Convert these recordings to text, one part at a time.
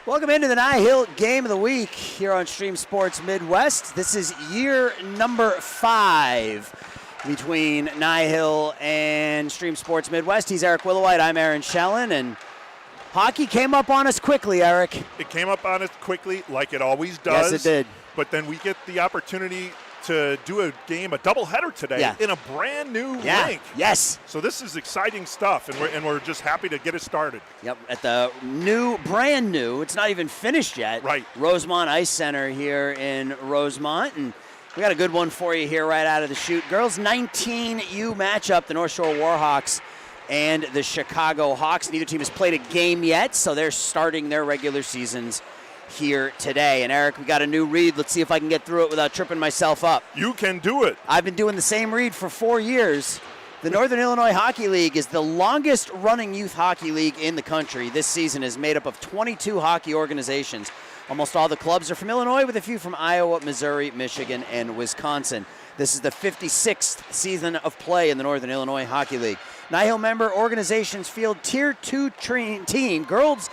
Welcome into the NIHL Game of the Week here on Stream Sports Midwest. This is year number 5 between NIHL and Stream Sports Midwest. He's Eric Willowite, I'm Aaron Schellen, and hockey came up on us quickly, Eric. It came up on us quickly like it always does. Yes, it did. But then we get the opportunity to do a doubleheader today in a brand new rink. Yes. So this is exciting stuff, and we're just happy to get it started. Yep, at the brand new, it's not even finished yet. Right. Rosemont Ice Center here in Rosemont, and we got a good one for you here right out of the chute. Girls 19U matchup, the North Shore Warhawks and the Chicago Hawks. Neither team has played a game yet, so they're starting their regular seasons here today. And Eric, we got a new read. Let's see if I can get through it without tripping myself up. You can do it. I've been doing the same read for 4 years. The Northern Illinois Hockey League is the longest running youth hockey league in the country. This season is made up of 22 hockey organizations. Almost all the clubs are from Illinois, with a few from Iowa, Missouri, Michigan, and Wisconsin. This is the 56th season of play in the Northern Illinois Hockey League. NIHL member organizations field Tier 2 team, girls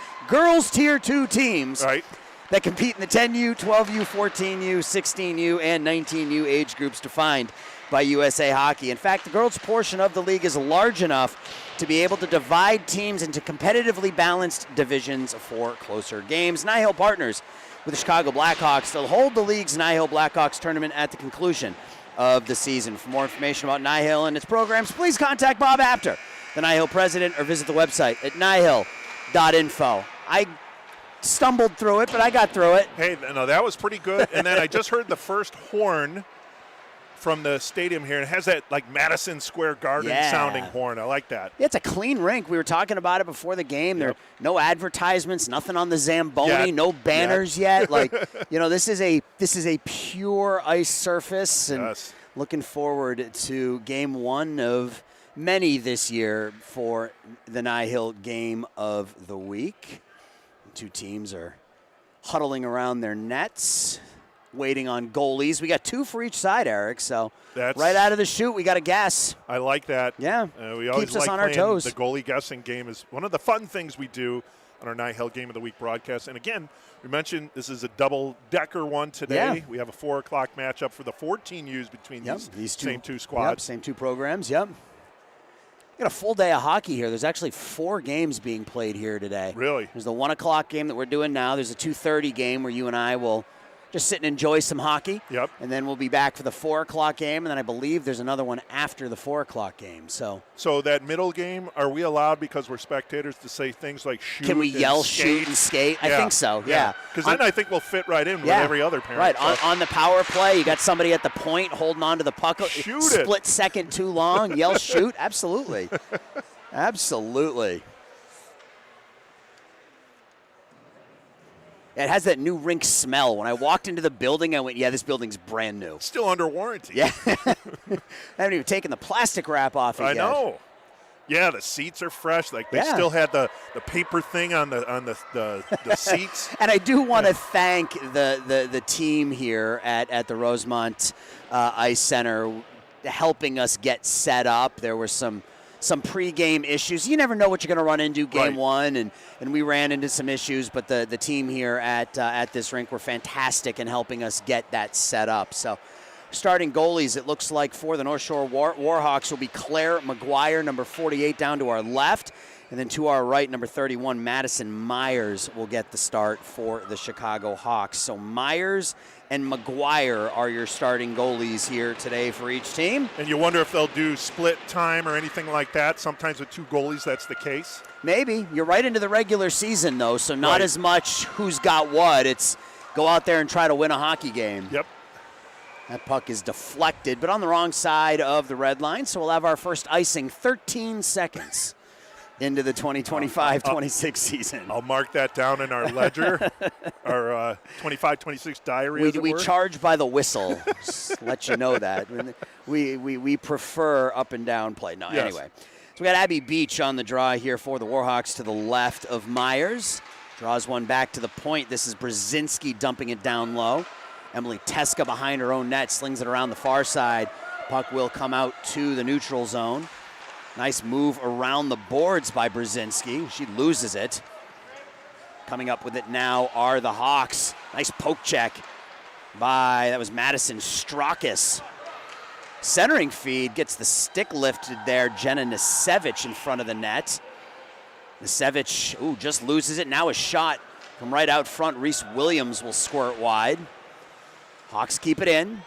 Tier 2 teams. Right. That compete in the 10U, 12U, 14U, 16U, and 19U age groups defined by USA Hockey. In fact, the girls' portion of the league is large enough to be able to divide teams into competitively balanced divisions for closer games. NIHL partners with the Chicago Blackhawks. They'll hold the league's NIHL Blackhawks tournament at the conclusion of the season. For more information about NIHL and its programs, please contact Bob Apter, the NIHL president, or visit the website at NIHL.info. I stumbled through it, but I got through it. Hey, no, that was pretty good. And then I just heard the first horn from the stadium here. It has that like Madison Square Garden sounding horn. I like that. It's a clean rink. We were talking about it before the game. There are no advertisements, nothing on the Zamboni, no banners yet. Like, this is a pure ice surface, and looking forward to game 1 of many this year for the NIHL Game of the Week. Two teams are huddling around their nets, waiting on goalies. We got 2 for each side, Eric, so right out of the chute, we got a guess. I like that. Yeah, we always keeps us like on our toes. The goalie guessing game is one of the fun things we do on our NIHL Game of the Week broadcast. And again, we mentioned this is a double-decker one today. Yeah. We have a 4 o'clock matchup for the 14Us between these same two squads. Yep, same 2 programs, We got a full day of hockey here. There's actually 4 games being played here today. Really? There's the 1 o'clock game that we're doing now. There's a 2:30 game where you and I will just sit and enjoy some hockey. Yep. And then we'll be back for the 4 o'clock game, and then I believe there's another one after the 4 o'clock game. So that middle game, are we allowed, because we're spectators, to say things like shoot? Can we yell shoot and skate? I think so, yeah. Because then I think we'll fit right in with every other parent. Right, so. on the power play, you got somebody at the point holding on to the puck. Shoot Split second too long, yell shoot. Absolutely. Absolutely. It has that new rink smell. When I walked into the building, I went, this building's brand new. Still under warranty. Yeah. I haven't even taken the plastic wrap off it yet. I know. Yeah, the seats are fresh. Like they still had the paper thing on the seats. And I do want to thank the team here at the Rosemont Ice Center helping us get set up. There were some pre-game issues. You never know what you're going to run into game 1, and we ran into some issues, but the team here at this rink were fantastic in helping us get that set up. So starting goalies, it looks like for the North Shore Warhawks will be Claire McGuire, number 48, down to our left. And then to our right, number 31, Madison Myers will get the start for the Chicago Hawks. So Myers and McGuire are your starting goalies here today for each team. And you wonder if they'll do split time or anything like that. Sometimes with 2 goalies, that's the case. Maybe. You're right into the regular season, though, so not as much who's got what. It's go out there and try to win a hockey game. Yep. That puck is deflected, but on the wrong side of the red line, so we'll have our first icing 13 seconds into the 2025-26 season. I'll mark that down in our ledger, our 25-26 diary. We charge by the whistle. Just let you know that. We prefer up and down play. No, anyway. So we got Abby Beach on the draw here for the Warhawks to the left of Myers. Draws one back to the point. This is Brzezinski dumping it down low. Emily Teska behind her own net, slings it around the far side. Puck will come out to the neutral zone. Nice move around the boards by Brzezinski. She loses it. Coming up with it now are the Hawks. Nice poke check by, that was Madison Strakis. Centering feed, gets the stick lifted there. Jenna Nisevich in front of the net. Nisevich, just loses it. Now a shot from right out front. Reese Williams will squirt wide. Hawks keep it in.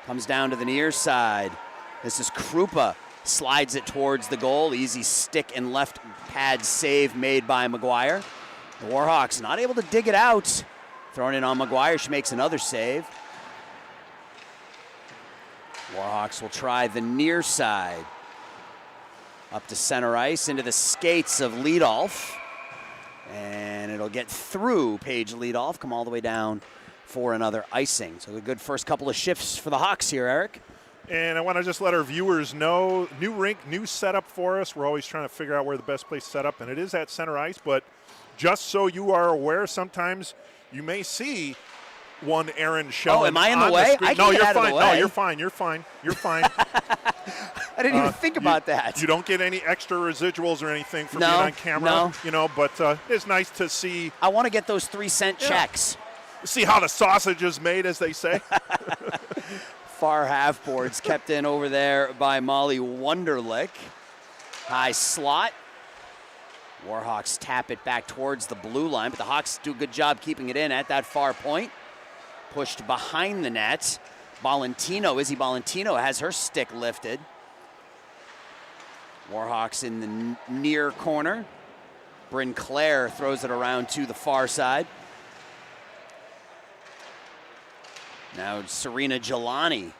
Comes down to the near side. This is Krupa. Slides it towards the goal. Easy stick and left pad save made by McGuire. The Warhawks not able to dig it out. Thrown in on McGuire. She makes another save. Warhawks will try the near side. Up to center ice, into the skates of Liedolf. And it'll get through Paige Liedolf, come all the way down for another icing. So a good first couple of shifts for the Hawks here, Eric. And I want to just let our viewers know, new rink, new setup for us. We're always trying to figure out where the best place to set up, and it is at center ice. But just so you are aware, sometimes you may see one errand show. Oh, am I in the way? I No, can you're get out fine. of the way. No, you're fine. You're fine. You're fine. I didn't even think about that. You don't get any extra residuals or anything from being on camera. No. But it's nice to see. I want to get those 3-cent checks. See how the sausage is made, as they say. Far half boards kept in over there by Molly Wunderlich. High slot. Warhawks tap it back towards the blue line, but the Hawks do a good job keeping it in at that far point. Pushed behind the net. Izzy Valentino has her stick lifted. Warhawks in the near corner. Bryn Clare throws it around to the far side. Now Serena Jelani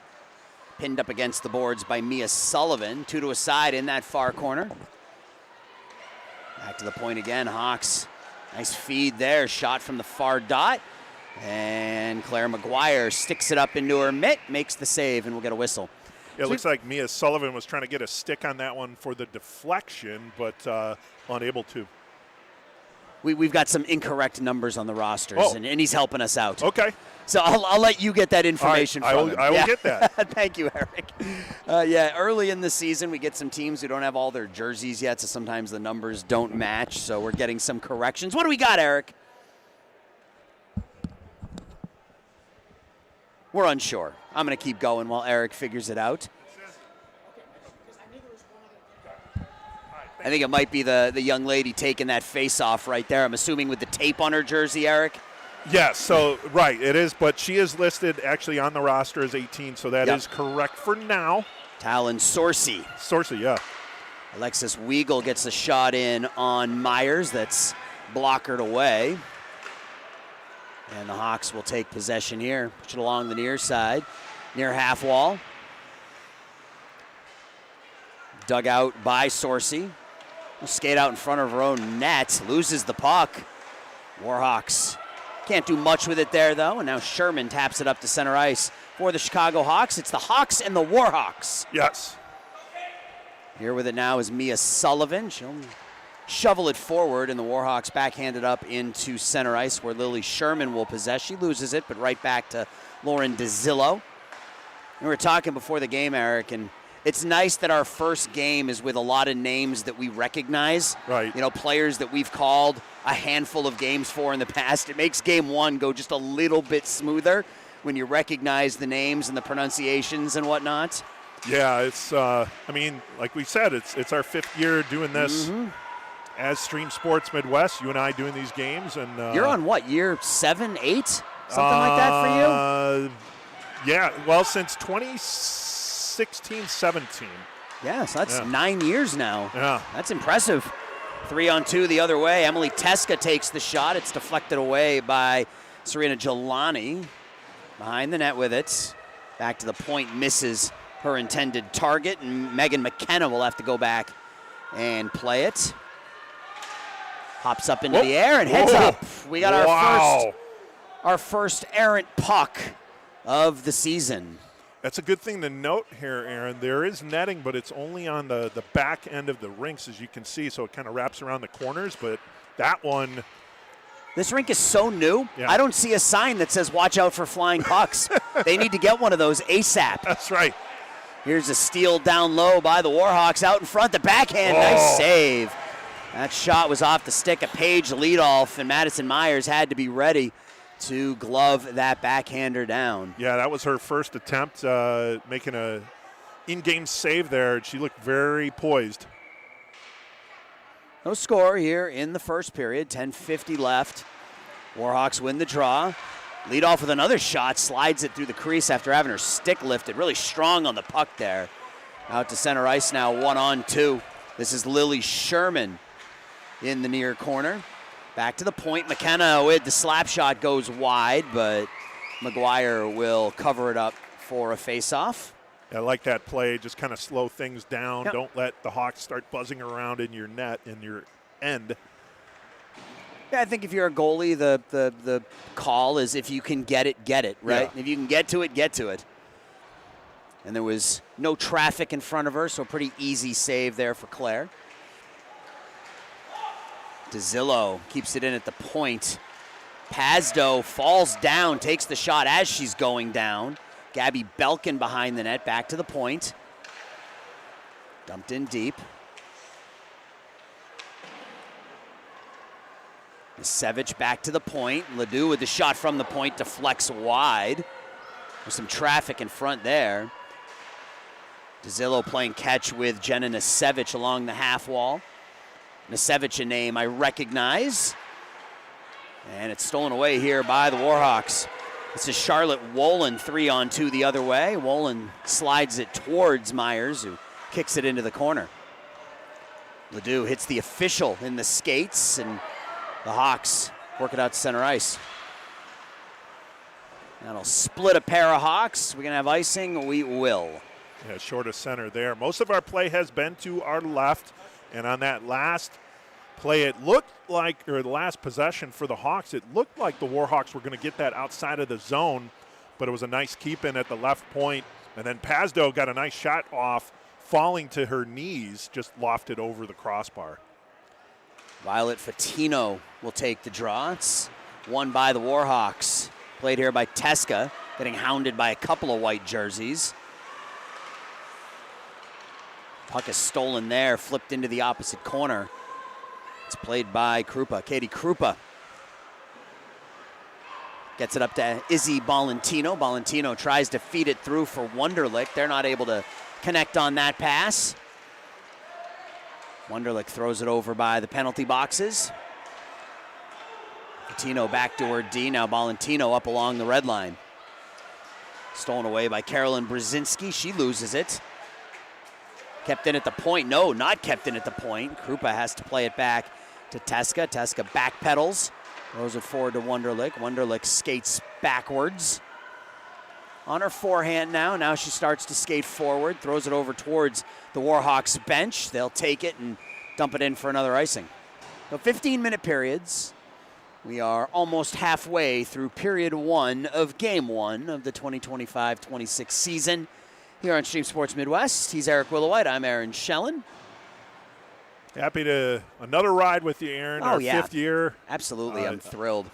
pinned up against the boards by Mia Sullivan. 2 to a side in that far corner. Back to the point again, Hawks. Nice feed there, shot from the far dot. And Claire McGuire sticks it up into her mitt, makes the save, and we'll get a whistle. It looks like Mia Sullivan was trying to get a stick on that one for the deflection, but unable to. We've got some incorrect numbers on the rosters, and he's helping us out. Okay. So I'll let you get that information from him. I will get that. Thank you, Eric. Early in the season, we get some teams who don't have all their jerseys yet, so sometimes the numbers don't match, so we're getting some corrections. What do we got, Eric? We're unsure. I'm going to keep going while Eric figures it out. I think it might be the young lady taking that face off right there. I'm assuming with the tape on her jersey, Eric? Yes, so right, it is, but she is listed actually on the roster as 18, so that is correct for now. Talon Sorcy. Sorcy, yeah. Alexis Weigel gets a shot in on Myers. That's blockered away. And the Hawks will take possession here. Push it along the near side, near half wall. Dug out by Sorcy. Will skate out in front of her own net. Loses the puck. Warhawks can't do much with it there, though. And now Sherman taps it up to center ice for the Chicago Hawks. It's the Hawks and the Warhawks. Yes. Here with it now is Mia Sullivan. She'll shovel it forward, and the Warhawks backhand it up into center ice where Lily Sherman will possess. She loses it, but right back to Lauren DeZillo. We were talking before the game, Eric, and it's nice that our first game is with a lot of names that we recognize. Right. You know, players that we've called a handful of games for in the past. It makes game one go just a little bit smoother when you recognize the names and the pronunciations and whatnot. Yeah, it's, like we said, it's our 5th year doing this as Stream Sports Midwest, you and I doing these games. And you're on what, year 7, 8? Something like that for you? Yeah, well, since 2016, 17. Yeah, so that's 9 years now. Yeah. That's impressive. 3-on-2 the other way. Emily Teska takes the shot. It's deflected away by Serena Jelani. Behind the net with it. Back to the point, misses her intended target, and Megan McKenna will have to go back and play it. Hops up into the air and heads up. We got our first errant puck of the season. That's a good thing to note here, Aaron. There is netting, but it's only on the back end of the rinks, as you can see, so it kind of wraps around the corners. But that one... This rink is so new, Yeah. I don't see a sign that says watch out for flying pucks. They need to get one of those ASAP. That's right. Here's a steal down low by the Warhawks out in front. The backhand, nice save. That shot was off the stick of Page leadoff, and Madison Myers had to be ready to glove that backhander down. Yeah, that was her first attempt making a in-game save there. She looked very poised. No score here in the first period, 10:50 left. Warhawks win the draw. Lead off with another shot, slides it through the crease after having her stick lifted. Really strong on the puck there. Out to center ice now, 1-on-2. This is Lily Sherman in the near corner. Back to the point. McKenna with the slap shot goes wide, but McGuire will cover it up for a face-off. I like that play. Just kind of slow things down. Yep. Don't let the Hawks start buzzing around in your net, in your end. Yeah, I think if you're a goalie, the call is if you can get it, right? Yeah. If you can get to it. And there was no traffic in front of her, so a pretty easy save there for Claire. DeZillo keeps it in at the point. Pazdo falls down, takes the shot as she's going down. Gabby Belkin behind the net, back to the point. Dumped in deep. Misevich back to the point. Ledoux with the shot from the point deflects wide. There's some traffic in front there. DeZillo playing catch with Jenna Nisevich along the half wall. Nisevich, a name I recognize. And it's stolen away here by the Warhawks. This is Charlotte Wolin, 3-on-2 the other way. Wolin slides it towards Myers, who kicks it into the corner. Ledoux hits the official in the skates, and the Hawks work it out to center ice. That'll split a pair of Hawks. We're going to have icing. We will. Yeah, short of center there. Most of our play has been to our left, and on that last play, it looked like, or the last possession for the Hawks, it looked like the Warhawks were going to get that outside of the zone, but it was a nice keep-in at the left point, and then Pazdo got a nice shot off, falling to her knees, just lofted over the crossbar. Violet Fatino will take the draw. It's won by the Warhawks. Played here by Teska, getting hounded by a couple of white jerseys. Puck is stolen there, flipped into the opposite corner. It's played by Krupa, Katie Krupa. Gets it up to Izzy Ballantino. Ballantino tries to feed it through for Wunderlich. They're not able to connect on that pass. Wunderlich throws it over by the penalty boxes. Fatino back to her D. Now Ballantino up along the red line. Stolen away by Carolyn Brzezinski. She loses it. Kept in at the point. No, not kept in at the point. Krupa has to play it back to Teska. Teska backpedals. Throws it forward to Wunderlich. Wunderlich skates backwards. On her forehand now. Now she starts to skate forward. Throws it over towards the Warhawks bench. They'll take it and dump it in for another icing. So 15-minute periods. We are almost halfway through period one of game one of the 2025-26 season. Here on Stream Sports Midwest, he's Eric Willowhite. I'm Aaron Schellen. Happy to another ride with you, Aaron. Our fifth year. Absolutely, I'm thrilled.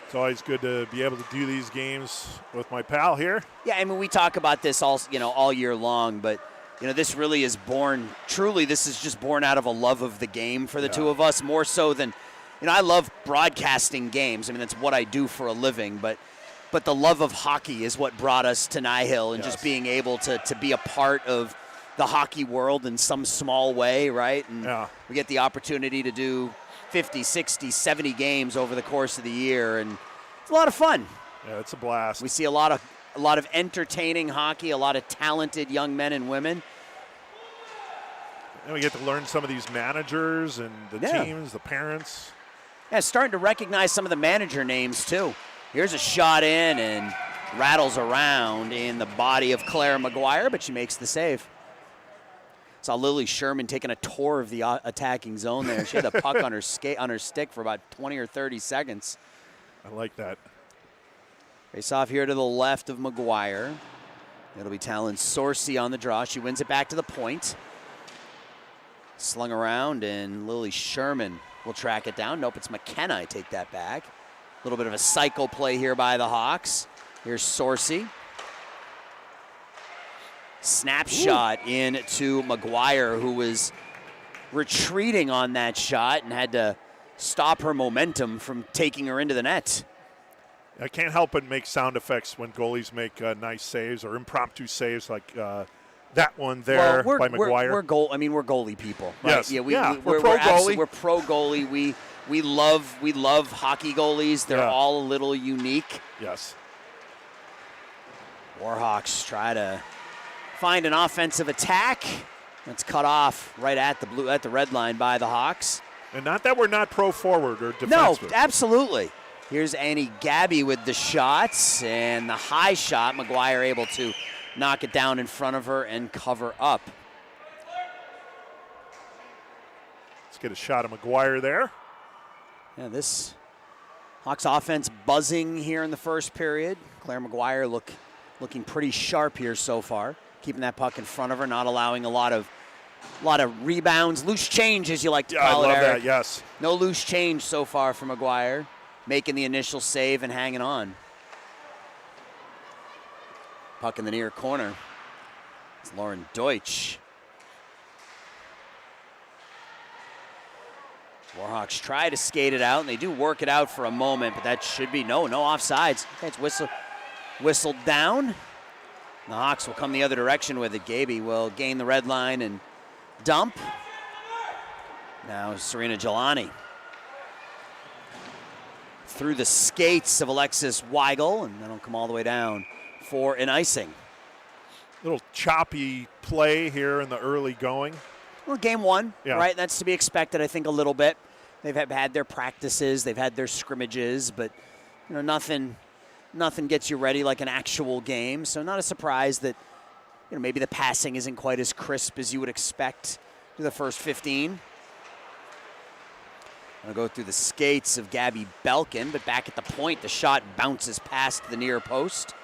It's always good to be able to do these games with my pal here. Yeah, I mean, we talk about this all year long, but this really is born. Truly, this is just born out of a love of the game for the two of us, more so than. I love broadcasting games. I mean, that's what I do for a living, but the love of hockey is what brought us to NIHL and just being able to be a part of the hockey world in some small way, right? And we get the opportunity to do 50, 60, 70 games over the course of the year, and it's a lot of fun. Yeah, it's a blast. We see a lot of entertaining hockey, a lot of talented young men and women. And we get to learn some of these managers and the teams, the parents. Yeah, starting to recognize some of the manager names, too. Here's a shot in and rattles around in the body of Claire McGuire, but she makes the save. Saw Lily Sherman taking a tour of the attacking zone there. She had the puck on her stick for about 20 or 30 seconds. I like that. Face off here to the left of McGuire. It'll be Talon Sorcy on the draw. She wins it back to the point. Slung around, and Lily Sherman will track it down. Nope, it's McKenna. I take that back. A little bit of a cycle play here by the Hawks. Here's Sorcy. Snapshot into McGuire, who was retreating on that shot and had to stop her momentum from taking her into the net. I can't help but make sound effects when goalies make nice saves or impromptu saves like that one there by McGuire. We're goalie people. Right? Yes. We're pro goalie. We're pro goalie. We love hockey goalies. They're all a little unique. Yes. Warhawks try to find an offensive attack. It's cut off right at the red line by the Hawks. And not that we're not pro forward or defensive. No, absolutely. Here's Annie Gabby with the shots, and the high shot. McGuire able to knock it down in front of her and cover up. Let's get a shot of McGuire there. Yeah, this Hawks offense buzzing here in the first period. Claire McGuire looking pretty sharp here so far, keeping that puck in front of her, not allowing a lot of rebounds, loose change as you like to call it, Eric. I love that, yes. No loose change so far for McGuire, making the initial save and hanging on. Puck in the near corner. It's Lauren Deutsch. Warhawks try to skate it out, and they do work it out for a moment, but that should be no offsides. Okay, it's whistled down. The Hawks will come the other direction with it. Gaby will gain the red line and dump. Now Serena Jelani. Through the skates of Alexis Weigel, and that'll come all the way down for an icing. Little choppy play here in the early going. Well, game one, right? That's to be expected, I think, a little bit. They've had their practices, they've had their scrimmages, but nothing gets you ready like an actual game. So not a surprise that maybe the passing isn't quite as crisp as you would expect through the first 15. Gonna go through the skates of Gabby Belkin, but back at the point, the shot bounces past the near post.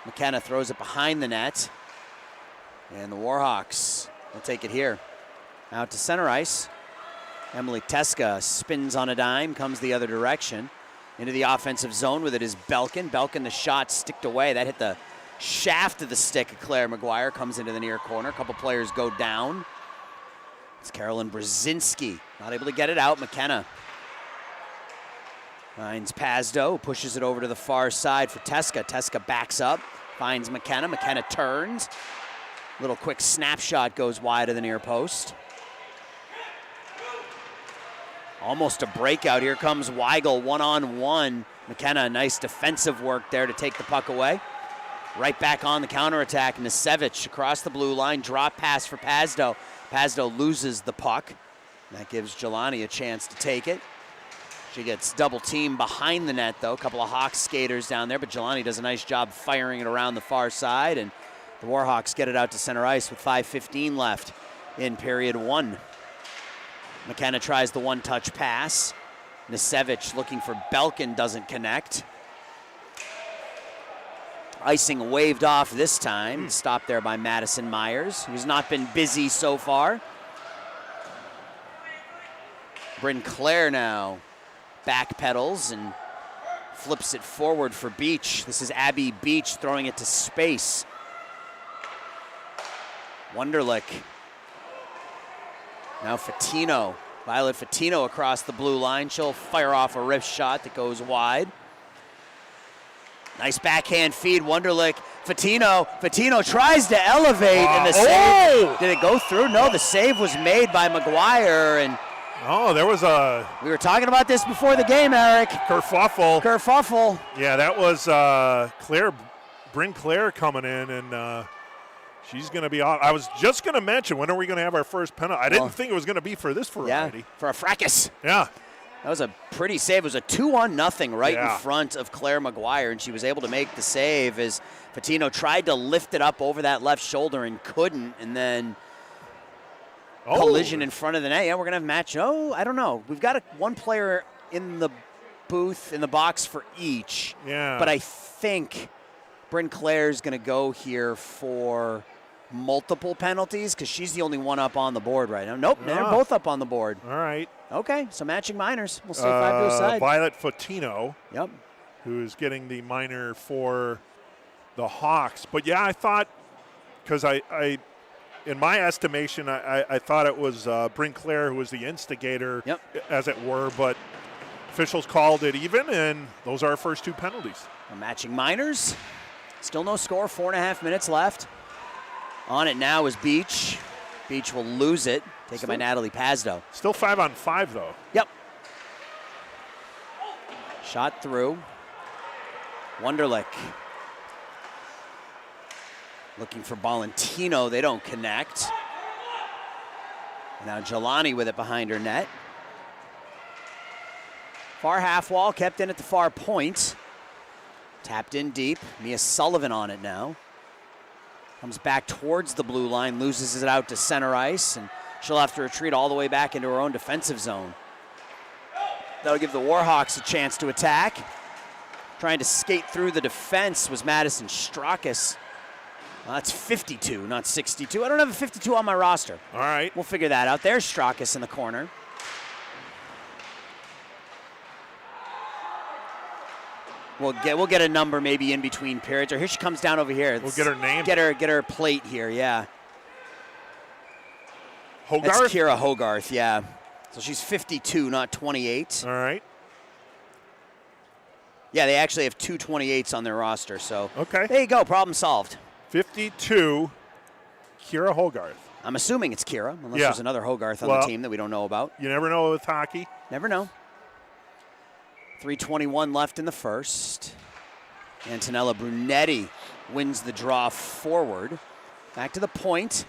McKenna throws it behind the net, and the Warhawks will take it here. Out to center ice. Emily Teska spins on a dime, comes the other direction. Into the offensive zone with it is Belkin. Belkin, the shot sticked away. That hit the shaft of the stick of Claire McGuire, comes into the near corner. A couple players go down. It's Carolyn Brzezinski, not able to get it out. McKenna finds Pazdo, pushes it over to the far side for Teska. Teska backs up, finds McKenna. McKenna turns. Little quick snapshot goes wide of the near post. Almost a breakout. Here comes Weigel, one-on-one. McKenna, nice defensive work there to take the puck away. Right back on the counterattack. Nisevich across the blue line. Drop pass for Pazdo. Pazdo loses the puck. That gives Jelani a chance to take it. She gets double teamed behind the net, though. A couple of Hawks skaters down there, but Jelani does a nice job firing it around the far side, and the Warhawks get it out to center ice with 5:15 left in period one. McKenna tries the one-touch pass. Nisevich looking for Belkin, doesn't connect. Icing waved off this time. Stopped there by Madison Myers, who's not been busy so far. Bryn Clare now backpedals and flips it forward for Beach. This is Abby Beach throwing it to space. Wunderlich. Now Fatino, Violet Fatino across the blue line. She'll fire off a wrist shot that goes wide. Nice backhand feed, Wunderlich. Fatino tries to elevate, and the save, did it go through? No, the save was made by McGuire, and there was a... We were talking about this before the game, Eric. Kerfuffle. Yeah, that was Bryn Clare coming in, and she's going to be off. I was just going to mention, when are we going to have our first penalty? I didn't think it was going to be for this variety. Yeah, for a fracas. Yeah. That was a pretty save. It was a 2-0 right in front of Claire McGuire, and she was able to make the save as Fatino tried to lift it up over that left shoulder and couldn't, and then collision in front of the net. Yeah, we're going to have a match. I don't know. We've got one player in the booth, in the box for each. Yeah. But I think Bryn Clare's going to go here for multiple penalties because she's the only one up on the board right now. Nope, they're both up on the board. All right. Okay, so matching minors. We'll see 5 to a side. Violet Fatino. Yep. Who's getting the minor for the Hawks. But yeah, I thought, because I in my estimation, I thought it was Brinclair who was the instigator, Yep. as it were, but officials called it even, and those are our first 2 penalties. We're matching minors. Still no score, 4.5 minutes left. On it now is Beach. Beach will lose it, taken by Natalie Pazdo. Still 5-on-5, though. Yep. Shot through. Wunderlich. Looking for Valentino. They don't connect. Now Jelani with it behind her net. Far half wall, kept in at the far point. Tapped in deep. Mia Sullivan on it now. Comes back towards the blue line, loses it out to center ice, and she'll have to retreat all the way back into her own defensive zone. That'll give the Warhawks a chance to attack. Trying to skate through the defense was Madison Straukas. Well, that's 52, not 62. I don't have a 52 on my roster. All right. We'll figure that out. There's Straukas in the corner. We'll get a number maybe in between periods. Or here she comes down over here. We'll get her name. Get her plate here, yeah. Hogarth? That's Kira Hogarth, yeah. So she's 52, not 28. All right. Yeah, they actually have 2 28s on their roster, so Okay. there you go, problem solved. 52, Kira Hogarth. I'm assuming it's Kira, unless Yeah. there's another Hogarth on the team that we don't know about. You never know with hockey. Never know. 3:21 left in the first. Antonella Brunetti wins the draw forward. Back to the point.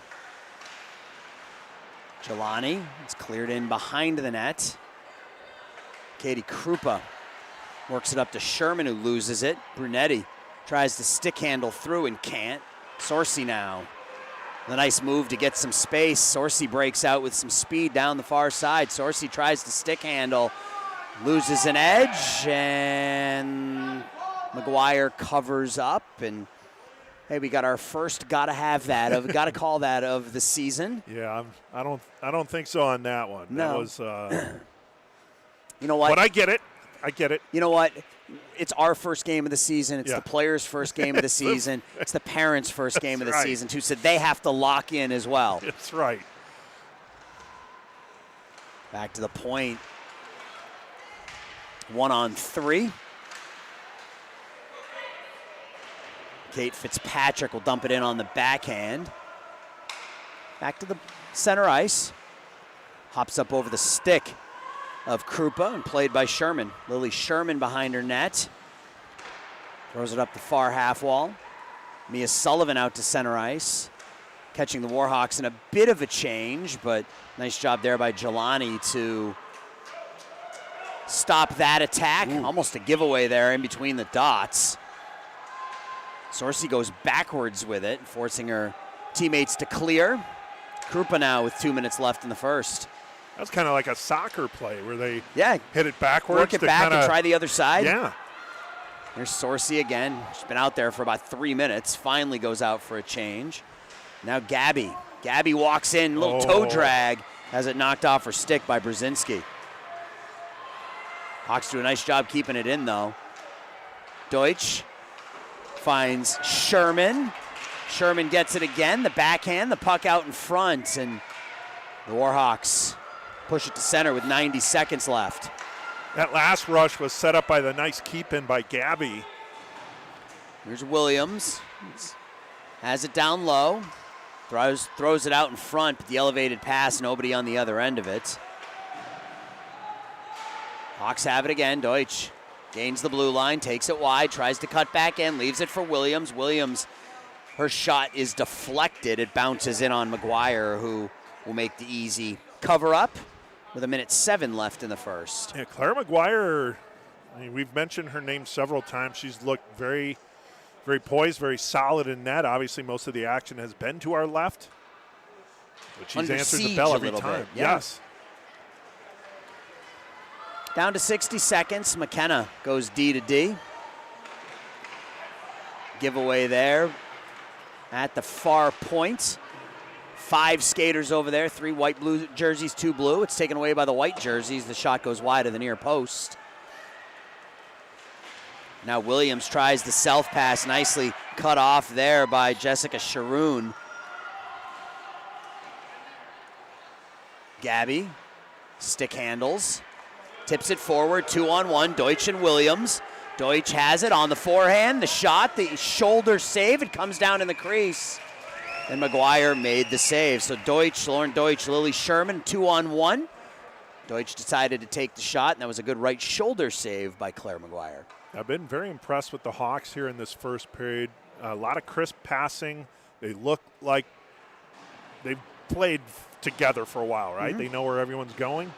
Jelani, it's cleared in behind the net. Katie Krupa works it up to Sherman, who loses it. Brunetti tries to stick handle through and can't. Sorcy now. The nice move to get some space. Sorcy breaks out with some speed down the far side. Sorcy tries to stick handle. Loses an edge, and McGuire covers up, and hey, we got our first gotta call that of the season. Yeah, I don't think so on that one. No. That was You know what? But I get it. You know what? It's our first game of the season. It's the players' first game of the season. It's the parents' first game of the season, too, so they have to lock in as well. That's right. Back to the point. 1-on-3. Kate Fitzpatrick will dump it in on the backhand. Back to the center ice. Hops up over the stick of Krupa and played by Sherman. Lily Sherman behind her net. Throws it up the far half wall. Mia Sullivan out to center ice. Catching the Warhawks in a bit of a change, but nice job there by Jelani to stop that attack. Ooh. Almost a giveaway there in between the dots. Sorcy goes backwards with it, forcing her teammates to clear. Krupa now with 2 minutes left in the first. That's kind of like a soccer play where they hit it backwards. Work it back and try the other side. Yeah. There's Sorcy again. She's been out there for about 3 minutes. Finally goes out for a change. Now Gabby. Gabby walks in, little toe drag, has it knocked off her stick by Brzezinski. Hawks do a nice job keeping it in, though. Deutsch finds Sherman. Sherman gets it again. The backhand, the puck out in front, and the Warhawks push it to center with 90 seconds left. That last rush was set up by the nice keep-in by Gabby. Here's Williams. Has it down low. Throws it out in front, but the elevated pass, nobody on the other end of it. Hawks have it again. Deutsch gains the blue line, takes it wide, tries to cut back in, leaves it for Williams. Williams, her shot is deflected. It bounces in on McGuire, who will make the easy cover up with 1:07 left in the first. Yeah, Claire McGuire, I mean, we've mentioned her name several times. She's looked very, very poised, very solid in net. Obviously, most of the action has been to our left, but she's answered the bell every time. Yes. Down to 60 seconds. McKenna goes D to D. Giveaway there at the far point. 5 skaters over there, 3 white blue jerseys, 2 blue. It's taken away by the white jerseys. The shot goes wide of the near post. Now Williams tries the self pass, nicely cut off there by Jessica Sharoon. Gabby, stick handles, tips it forward, 2-on-1, Deutsch and Williams. Deutsch has it on the forehand, the shot, the shoulder save, it comes down in the crease. And McGuire made the save. So Deutsch, Lauren Deutsch, Lily Sherman, 2-on-1. Deutsch decided to take the shot, and that was a good right shoulder save by Claire McGuire. I've been very impressed with the Hawks here in this first period. A lot of crisp passing. They look like they've played together for a while, right? Mm-hmm. They know where everyone's going.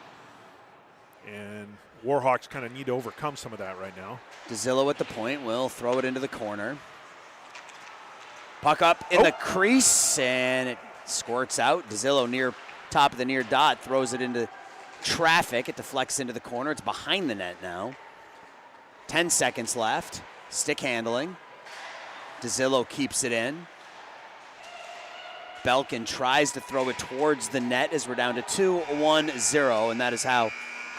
And Warhawks kind of need to overcome some of that right now. DeZillo at the point will throw it into the corner. Puck up in the crease, and it squirts out. DeZillo near top of the near dot throws it into traffic. It deflects into the corner. It's behind the net now. 10 seconds left. Stick handling. DeZillo keeps it in. Belkin tries to throw it towards the net as we're down to 2-1-0, and that is how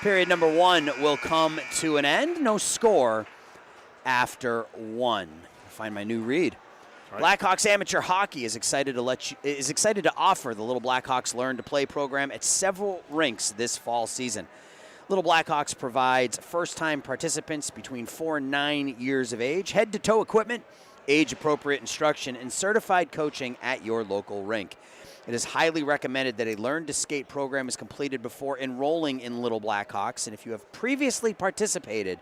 period number 1 will come to an end. No score after 1. Find my new read. Right. Blackhawks Amateur Hockey is excited to offer the Little Blackhawks Learn to Play program at several rinks this fall season. Little Blackhawks provides first-time participants between 4 and 9 years of age, head-to-toe equipment, age-appropriate instruction, and certified coaching at your local rink. It is highly recommended that a Learn to Skate program is completed before enrolling in Little Blackhawks, and if you have previously participated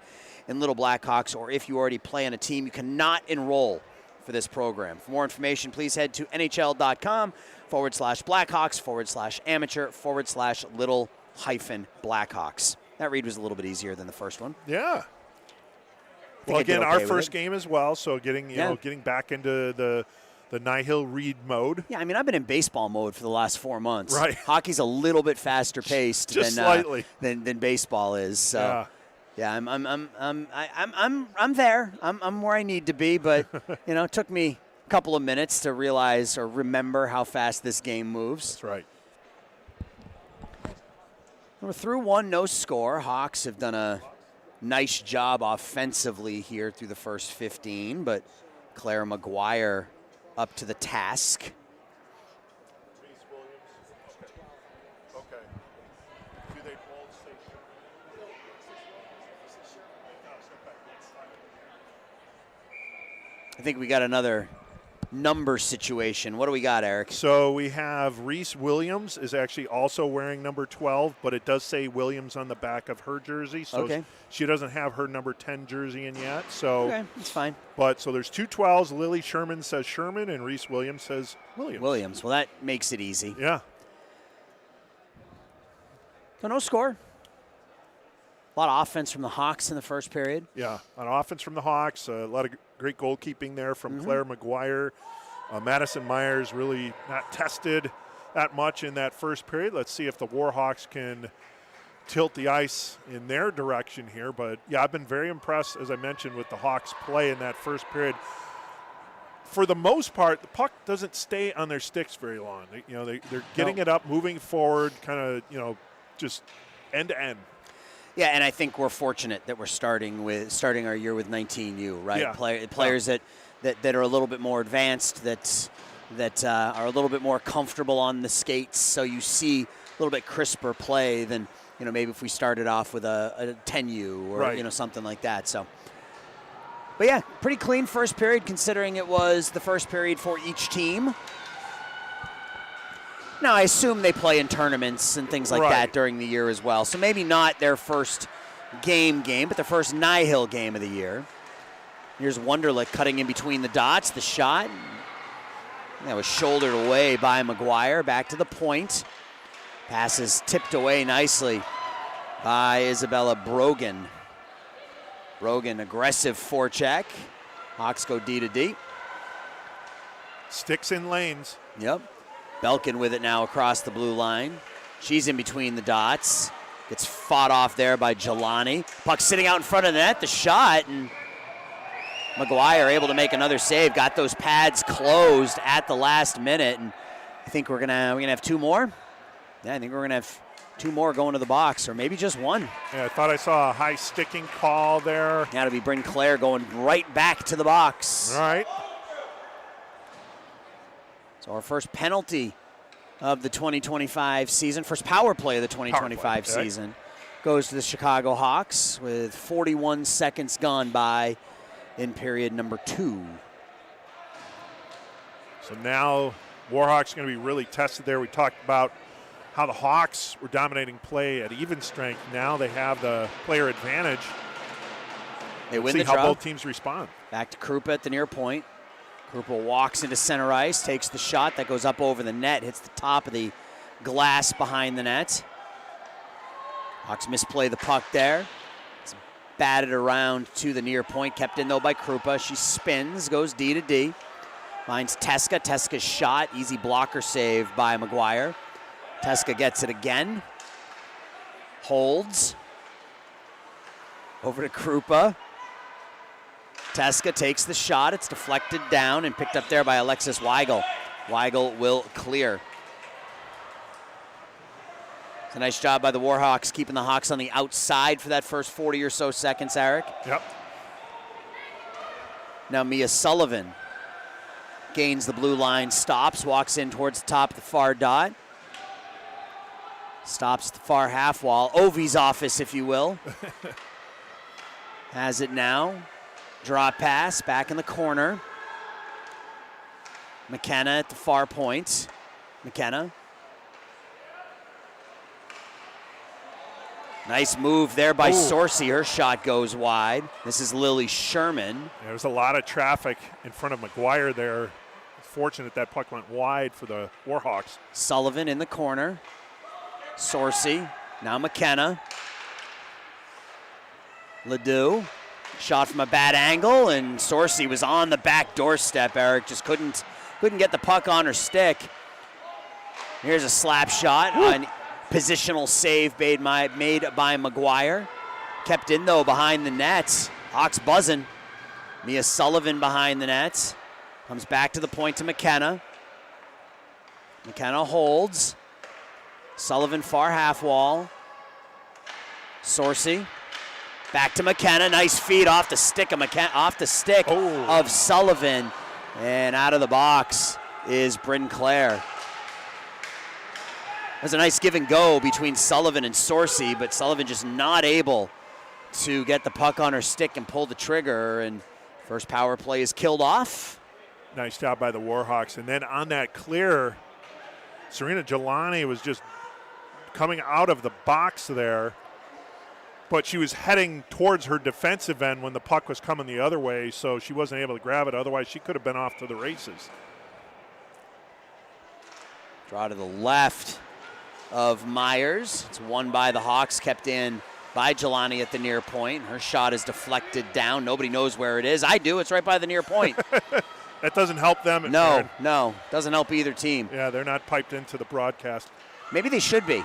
in Little Blackhawks or if you already play on a team, you cannot enroll for this program. For more information, please head to NHL.com/Blackhawks/amateur/little-Blackhawks. That read was a little bit easier than the first one. Yeah. Well, again, our first game as well, so getting getting back into the NIHL read mode. Yeah, I mean, I've been in baseball mode for the last 4 months. Right. Hockey's a little bit faster paced than baseball is. So yeah, I'm there. I'm where I need to be, but it took me a couple of minutes to realize or remember how fast this game moves. That's right. We're through 1, no score. Hawks have done a nice job offensively here through the first 15, but Claire McGuire up to the task. I think we got another number situation. What do we got, Eric? So we have Reese Williams is actually also wearing number 12, but it does say Williams on the back of her jersey. So she doesn't have her number 10 jersey in yet. So that's fine. But so there's 2 12s. Lily Sherman says Sherman, and Reese Williams says Williams. Well, that makes it easy. Yeah. So no score. A lot of offense from the Hawks in the first period. Yeah, on offense from the Hawks. A lot of great goalkeeping there from Claire McGuire. Madison Myers really not tested that much in that first period. Let's see if the Warhawks can tilt the ice in their direction here. But, yeah, I've been very impressed, as I mentioned, with the Hawks' play in that first period. For the most part, the puck doesn't stay on their sticks very long. They're getting it up, moving forward, kind of, just end to end. Yeah, and I think we're fortunate that we're starting our year with 19U, right? Yeah. Players that are a little bit more advanced, that are a little bit more comfortable on the skates, so you see a little bit crisper play than maybe if we started off with a 10U or something like that. So, but yeah, pretty clean first period considering it was the first period for each team. Now, I assume they play in tournaments and things like that during the year as well. So maybe not their first game, but their first NIHL game of the year. Here's Wunderlich cutting in between the dots. The shot. That was shouldered away by McGuire. Back to the point. Pass is tipped away nicely by Isabella Brogan. Brogan, aggressive forecheck. Hawks go D to D. Sticks in lanes. Yep. Belkin with it now across the blue line. She's in between the dots. Gets fought off there by Jelani. Puck sitting out in front of the net. The shot, and McGuire able to make another save. Got those pads closed at the last minute, and I think we're gonna have 2 more. Yeah, I think we're gonna have 2 more going to the box, or maybe just 1. Yeah, I thought I saw a high sticking call there. Now to be Bryn Clare going right back to the box. All right. So our first penalty of the 2025 season. First power play of the 2025 season. Goes to the Chicago Hawks with 41 seconds gone by in period number 2. So now Warhawks going to be really tested there. We talked about how the Hawks were dominating play at even strength. Now they have the player advantage. They win see the how draw. both teams respond. Back to Krupa at the near point. Krupa walks into center ice, takes the shot that goes up over the net, hits the top of the glass behind the net. Hawks misplay the puck there. It's batted around to the near point, kept in though by Krupa. She spins, goes D to D. Finds Teska. Teska's shot, easy blocker save by McGuire. Teska gets it again. Holds. Over to Krupa. Teska takes the shot. It's deflected down and picked up there by Alexis Weigel. Weigel will clear. It's a nice job by the Warhawks, keeping the Hawks on the outside for that first 40 or so seconds, Eric. Yep. Now Mia Sullivan gains the blue line, stops, walks in towards the top of the far dot. Stops the far half wall. Ovi's office, if you will. Has it now. Draw pass, back in the corner. McKenna at the far point. McKenna. Nice move there by Sorcy. Her shot goes wide. This is Lily Sherman. There's a lot of traffic in front of McGuire there. Fortunate that puck went wide for the Warhawks. Sullivan in the corner. Sorcy. Now McKenna. Ledoux. Shot from a bad angle, and Sorcy was on the back doorstep, Eric. Just couldn't get the puck on her stick. Here's a slap shot. An positional save made by McGuire. Kept in, though, behind the net. Hawks buzzing. Mia Sullivan behind the net. Comes back to the point to McKenna. McKenna holds. Sullivan far half wall. Sorcy. Back to McKenna. Nice feed off the stick of of Sullivan. And out of the box is Bryn Clare. There's a nice give and go between Sullivan and Sorcy, but Sullivan just not able to get the puck on her stick and pull the trigger, and first power play is killed off. Nice job by the Warhawks. And then on that clear, Serena Jelani was just coming out of the box there, but she was heading towards her defensive end when the puck was coming the other way, so she wasn't able to grab it. Otherwise, she could have been off to the races. Draw to the left of Myers. It's won by the Hawks, kept in by Jelani at the near point. Her shot is deflected down. Nobody knows where it is. I do. It's right by the near point. That doesn't help them. No. Doesn't help either team. Yeah, they're not piped into the broadcast. Maybe they should be.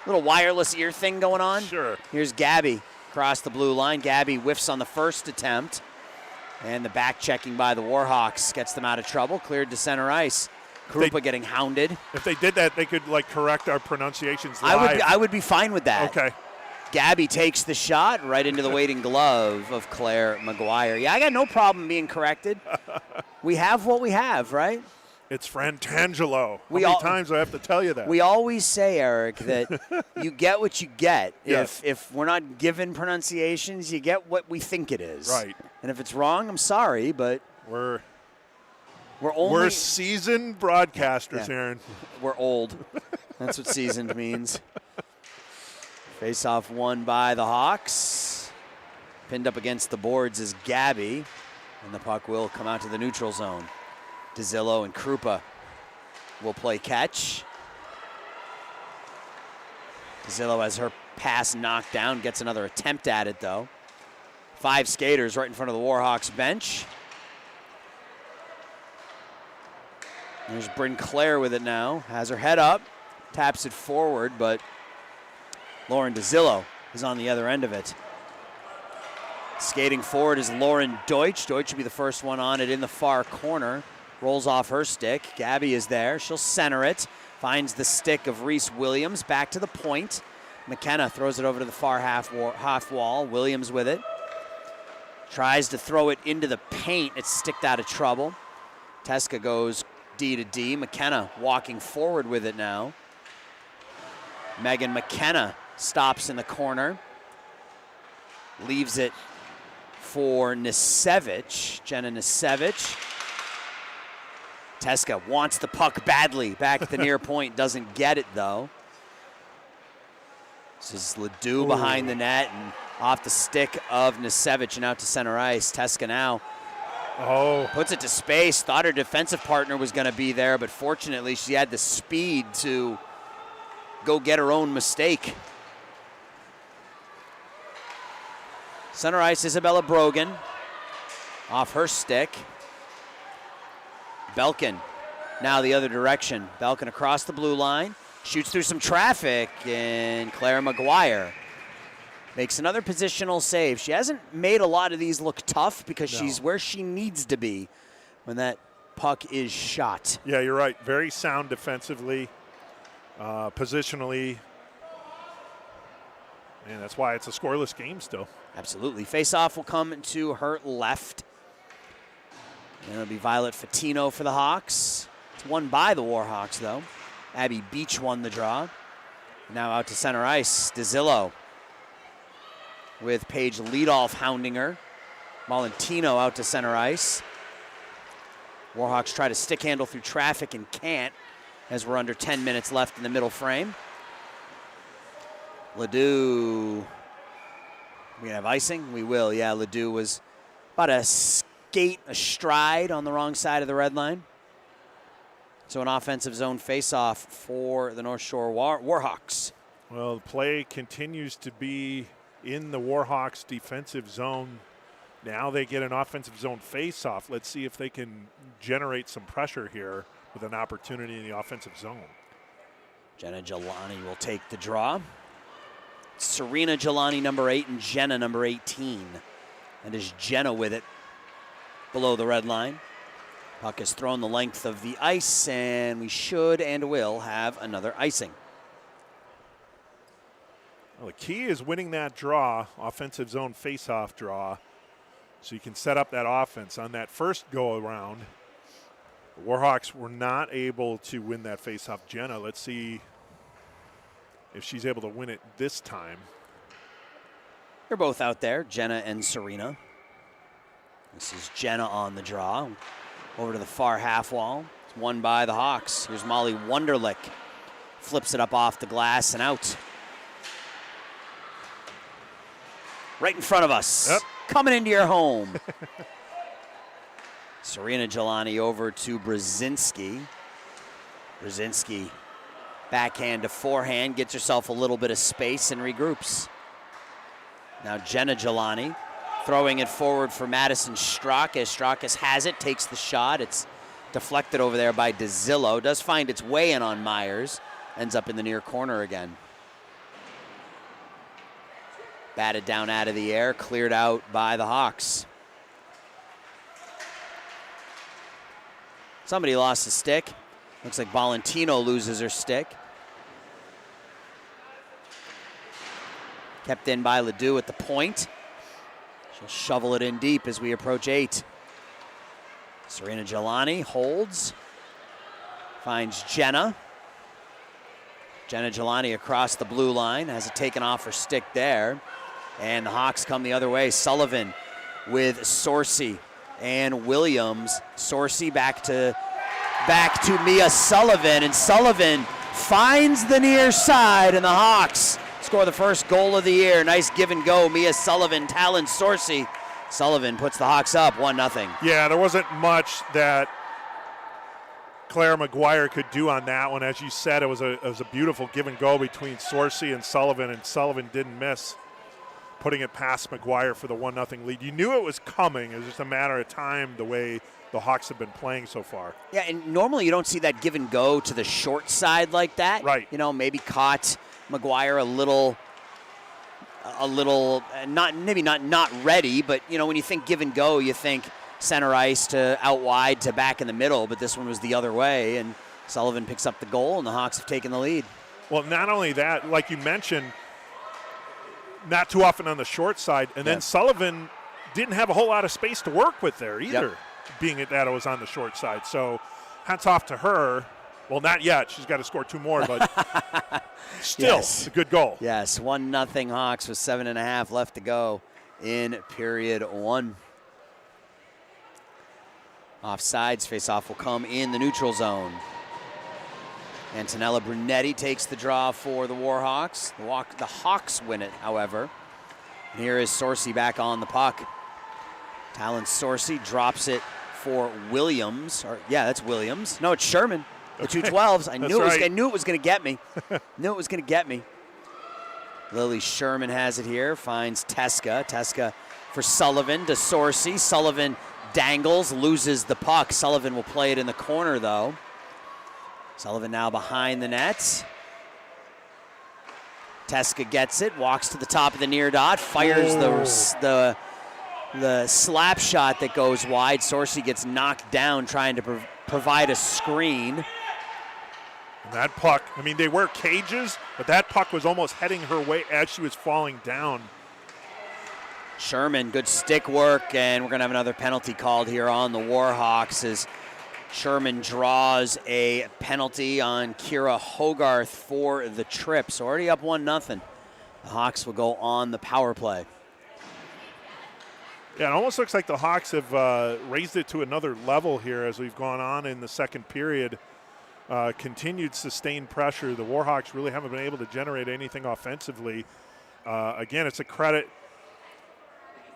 Little wireless ear thing going on. Sure. Here's Gabby across the blue line. Gabby whiffs on the first attempt. And the back checking by the Warhawks gets them out of trouble. Cleared to center ice. Krupa getting hounded. If they did that, they could correct our pronunciations live. I would be fine with that. Okay. Gabby takes the shot right into the waiting glove of Claire McGuire. Yeah, I got no problem being corrected. We have what we have, right? It's Frantangelo. How many times do I have to tell you that? We always say, Eric, that you get what you get. Yes. If we're not given pronunciations, you get what we think it is. Right. And if it's wrong, I'm sorry, but we're only seasoned broadcasters, Aaron. We're old. That's what seasoned means. Face-off won by the Hawks. Pinned up against the boards is Gabby, and the puck will come out to the neutral zone. DeZillo and Krupa will play catch. DeZillo has her pass knocked down, gets another attempt at it, though. 5 skaters right in front of the Warhawks bench. There's Bryn Clare with it now. Has her head up, taps it forward, but Lauren DeZillo is on the other end of it. Skating forward is Lauren Deutsch. Deutsch will be the first one on it in the far corner. Rolls off her stick. Gabby is there. She'll center it. Finds the stick of Reese Williams. Back to the point. McKenna throws it over to the far half wall. Williams with it. Tries to throw it into the paint. It's sticked out of trouble. Teska goes D to D. McKenna walking forward with it now. Megan McKenna stops in the corner. Leaves it for Nisevich, Jenna Nisevich. Teska wants the puck badly. Back at the near point, doesn't get it though. This is Ledoux behind the net and off the stick of Nisevich and out to center ice. Teska now puts it to space. Thought her defensive partner was going to be there, but fortunately she had the speed to go get her own mistake. Center ice, Isabella Brogan off her stick. Belkin now the other direction. Belkin across the blue line, shoots through some traffic, and Claire McGuire makes another positional save. She hasn't made a lot of these look tough because she's where she needs to be when that puck is shot. Yeah, you're right. Very sound defensively, positionally. And that's why it's a scoreless game still. Absolutely. Face-off will come to her left. And it'll be Violet Fatino for the Hawks. It's won by the Warhawks, though. Abby Beach won the draw. Now out to center ice, DeZillo with Paige Leadolf hounding her. Molentino out to center ice. Warhawks try to stick handle through traffic and can't, as we're under 10 minutes left in the middle frame. Ledoux, we have icing? We will, yeah. Ledoux was about a skate, a stride on the wrong side of the red line. So an offensive zone face-off for the North Shore Warhawks. Well, the play continues to be in the Warhawks defensive zone. Now they get an offensive zone face-off. Let's see if they can generate some pressure here with an opportunity in the offensive zone. Jenna Jelani will take the draw. Serena Jelani, number 8, and Jenna, number 18. And is Jenna with it below the red line. Puck is thrown the length of the ice, and we should and will have another icing. Well, the key is winning that draw, offensive zone face-off draw, so you can set up that offense. On that first go-around, the Warhawks were not able to win that face-off. Jenna, let's see if she's able to win it this time. They're both out there, Jenna and Serena. This is Jenna on the draw. Over to the far half wall. It's won by the Hawks. Here's Molly Wunderlich. Flips it up off the glass and out. Right in front of us. Yep. Coming into your home. Serena Jelani over to Brzezinski. Brzezinski backhand to forehand, gets herself a little bit of space and regroups. Now Jenna Jelani throwing it forward for Madison Straukas. Straukas has it, takes the shot. It's deflected over there by DeZillo. Does find its way in on Myers. Ends up in the near corner again. Batted down out of the air, cleared out by the Hawks. Somebody lost a stick. Looks like Valentino loses her stick. Kept in by Ledoux at the point. She'll shovel it in deep as we approach 8. Serena Jelani holds. Finds Jenna. Jenna Jelani across the blue line. Has it taken off her stick there. And the Hawks come the other way. Sullivan with Sorcy and Williams. Sorcy back to Mia Sullivan. And Sullivan finds the near side. And the Hawks score the first goal of the year. Nice give and go. Mia Sullivan, Talon Sorcy. Sullivan puts the Hawks up 1-0. Yeah, there wasn't much that Claire McGuire could do on that one. As you said, it was a beautiful give and go between Sorcy and Sullivan didn't miss, putting it past McGuire for the 1-0 lead. You knew it was coming. It was just a matter of time the way the Hawks have been playing so far. Yeah, and normally you don't see that give and go to the short side like that. Right. You know, maybe caught McGuire a little not ready, but you know, when you think give and go, you think center ice to out wide to back in the middle, but this one was the other way, and Sullivan picks up the goal, and the Hawks have taken the lead. Well, not only that, like you mentioned, not too often on the short side, and then Sullivan didn't have a whole lot of space to work with there either, being that it was on the short side. So hats off to her. Well, not yet. She's got to score 2 more, but still, Yes. a good goal. Yes, 1-0 Hawks with 7.5 left to go in period 1. Offsides, face-off will come in the neutral zone. Antonella Brunetti takes the draw for the Warhawks. The Hawks win it, however. And here is Sorcy back on the puck. Talon Sorcy drops it for Williams. That's Williams. No, it's Sherman. The 212s. I knew it was going to get me. Knew it was going to get me. Lily Sherman has it here. Finds Teska. Teska for Sullivan to Sorcy. Sullivan dangles, loses the puck. Sullivan will play it in the corner, though. Sullivan now behind the net. Teska gets it, walks to the top of the near dot, fires the slap shot that goes wide. Sorcy gets knocked down trying to provide a screen. And that puck, I mean, they were cages, but that puck was almost heading her way as she was falling down. Sherman, good stick work, and we're going to have another penalty called here on the Warhawks as Sherman draws a penalty on Kira Hogarth for the trip. So already up 1-0. The Hawks will go on the power play. Yeah, it almost looks like the Hawks have raised it to another level here as we've gone on in the second period. Continued sustained pressure. The Warhawks really haven't been able to generate anything offensively. Again, it's a credit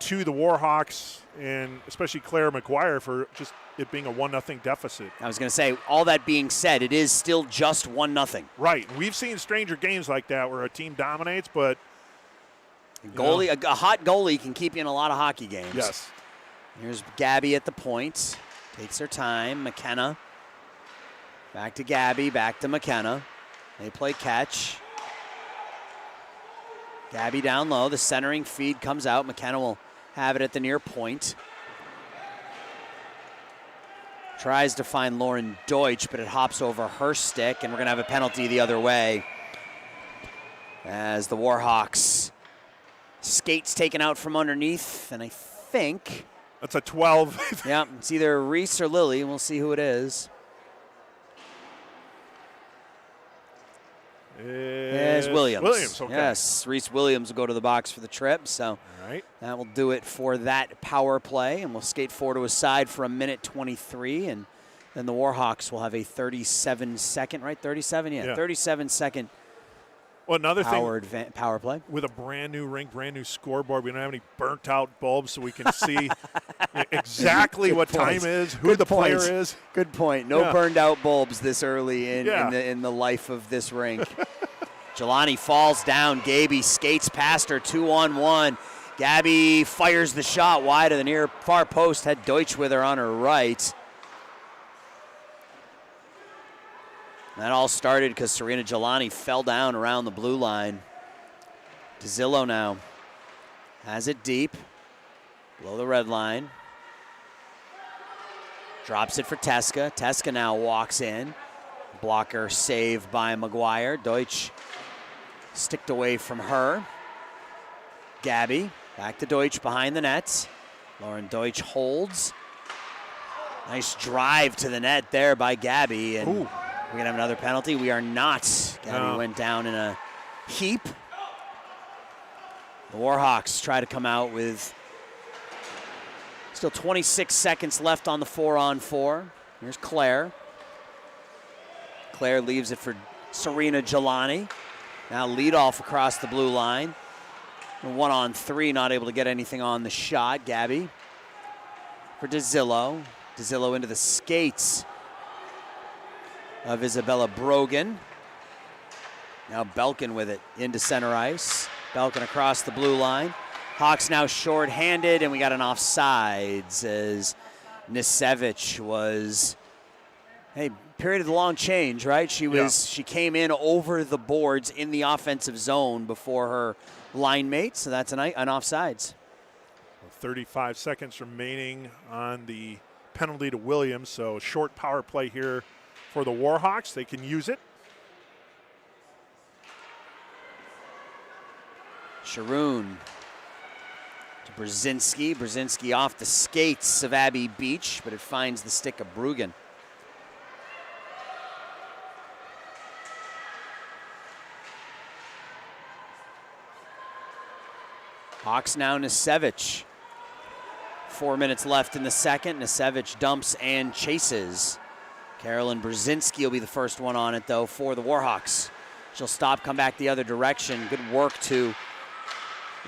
to the Warhawks and especially Claire McGuire for just it being a 1-0 deficit. I was going to say, all that being said, it is still just 1-0. Right. We've seen stranger games like that where a team dominates, but a hot goalie can keep you in a lot of hockey games. Yes. Here's Gabby at the point. Takes her time. McKenna. Back to Gabby, back to McKenna. They play catch. Gabby down low. The centering feed comes out. McKenna will have it at the near point. Tries to find Lauren Deutsch, but it hops over her stick, and we're going to have a penalty the other way as the Warhawks skates taken out from underneath, and I think that's a 12. Yeah, it's either Reese or Lily, and we'll see who it is. It's Williams. Williams, okay. Yes, Reese Williams will go to the box for the trip, so all right. That will do it for that power play, and we'll skate forward to a side for 1:23, and then the Warhawks will have a 37-second, right? 37, yeah. 37-second another power play. With a brand new rink, brand new scoreboard, we don't have any burnt out bulbs so we can see exactly what time is, who the player is. Good point. No burned out bulbs this early in the life of this rink. Jelani falls down. Gaby skates past her 2-on-1. Gabby fires the shot wide of the near far post. Had Deutsch with her on her right. That all started because Serena Jelani fell down around the blue line. DeZillo now has it deep, below the red line. Drops it for Teska. Teska now walks in. Blocker save by McGuire. Deutsch sticked away from her. Gabby back to Deutsch behind the net. Lauren Deutsch holds. Nice drive to the net there by Gabby. And we're going to have another penalty. We are not. Gabby went down in a heap. The Warhawks try to come out with still 26 seconds left on the 4-on-4. Here's Claire. Claire leaves it for Serena Jelani. Now lead off across the blue line. 1-on-3, not able to get anything on the shot. Gabby for DeZillo. DeZillo into the skates of Isabella Brogan. Now Belkin with it into center ice. Belkin across the blue line. Hawks now short-handed, and we got an offsides as Nisevich was, period of the long change, right? She came in over the boards in the offensive zone before her line mate, so that's an offsides. 35 seconds remaining on the penalty to Williams, so short power play here for the Warhawks. They can use it. Sharoon to Brzezinski. Brzezinski off the skates of Abby Beach, but it finds the stick of Brugan. Hawks now Nisevich. 4 minutes left in the second. Nisevich dumps and chases. Carolyn Brzezinski will be the first one on it, though, for the Warhawks. She'll stop, come back the other direction. Good work to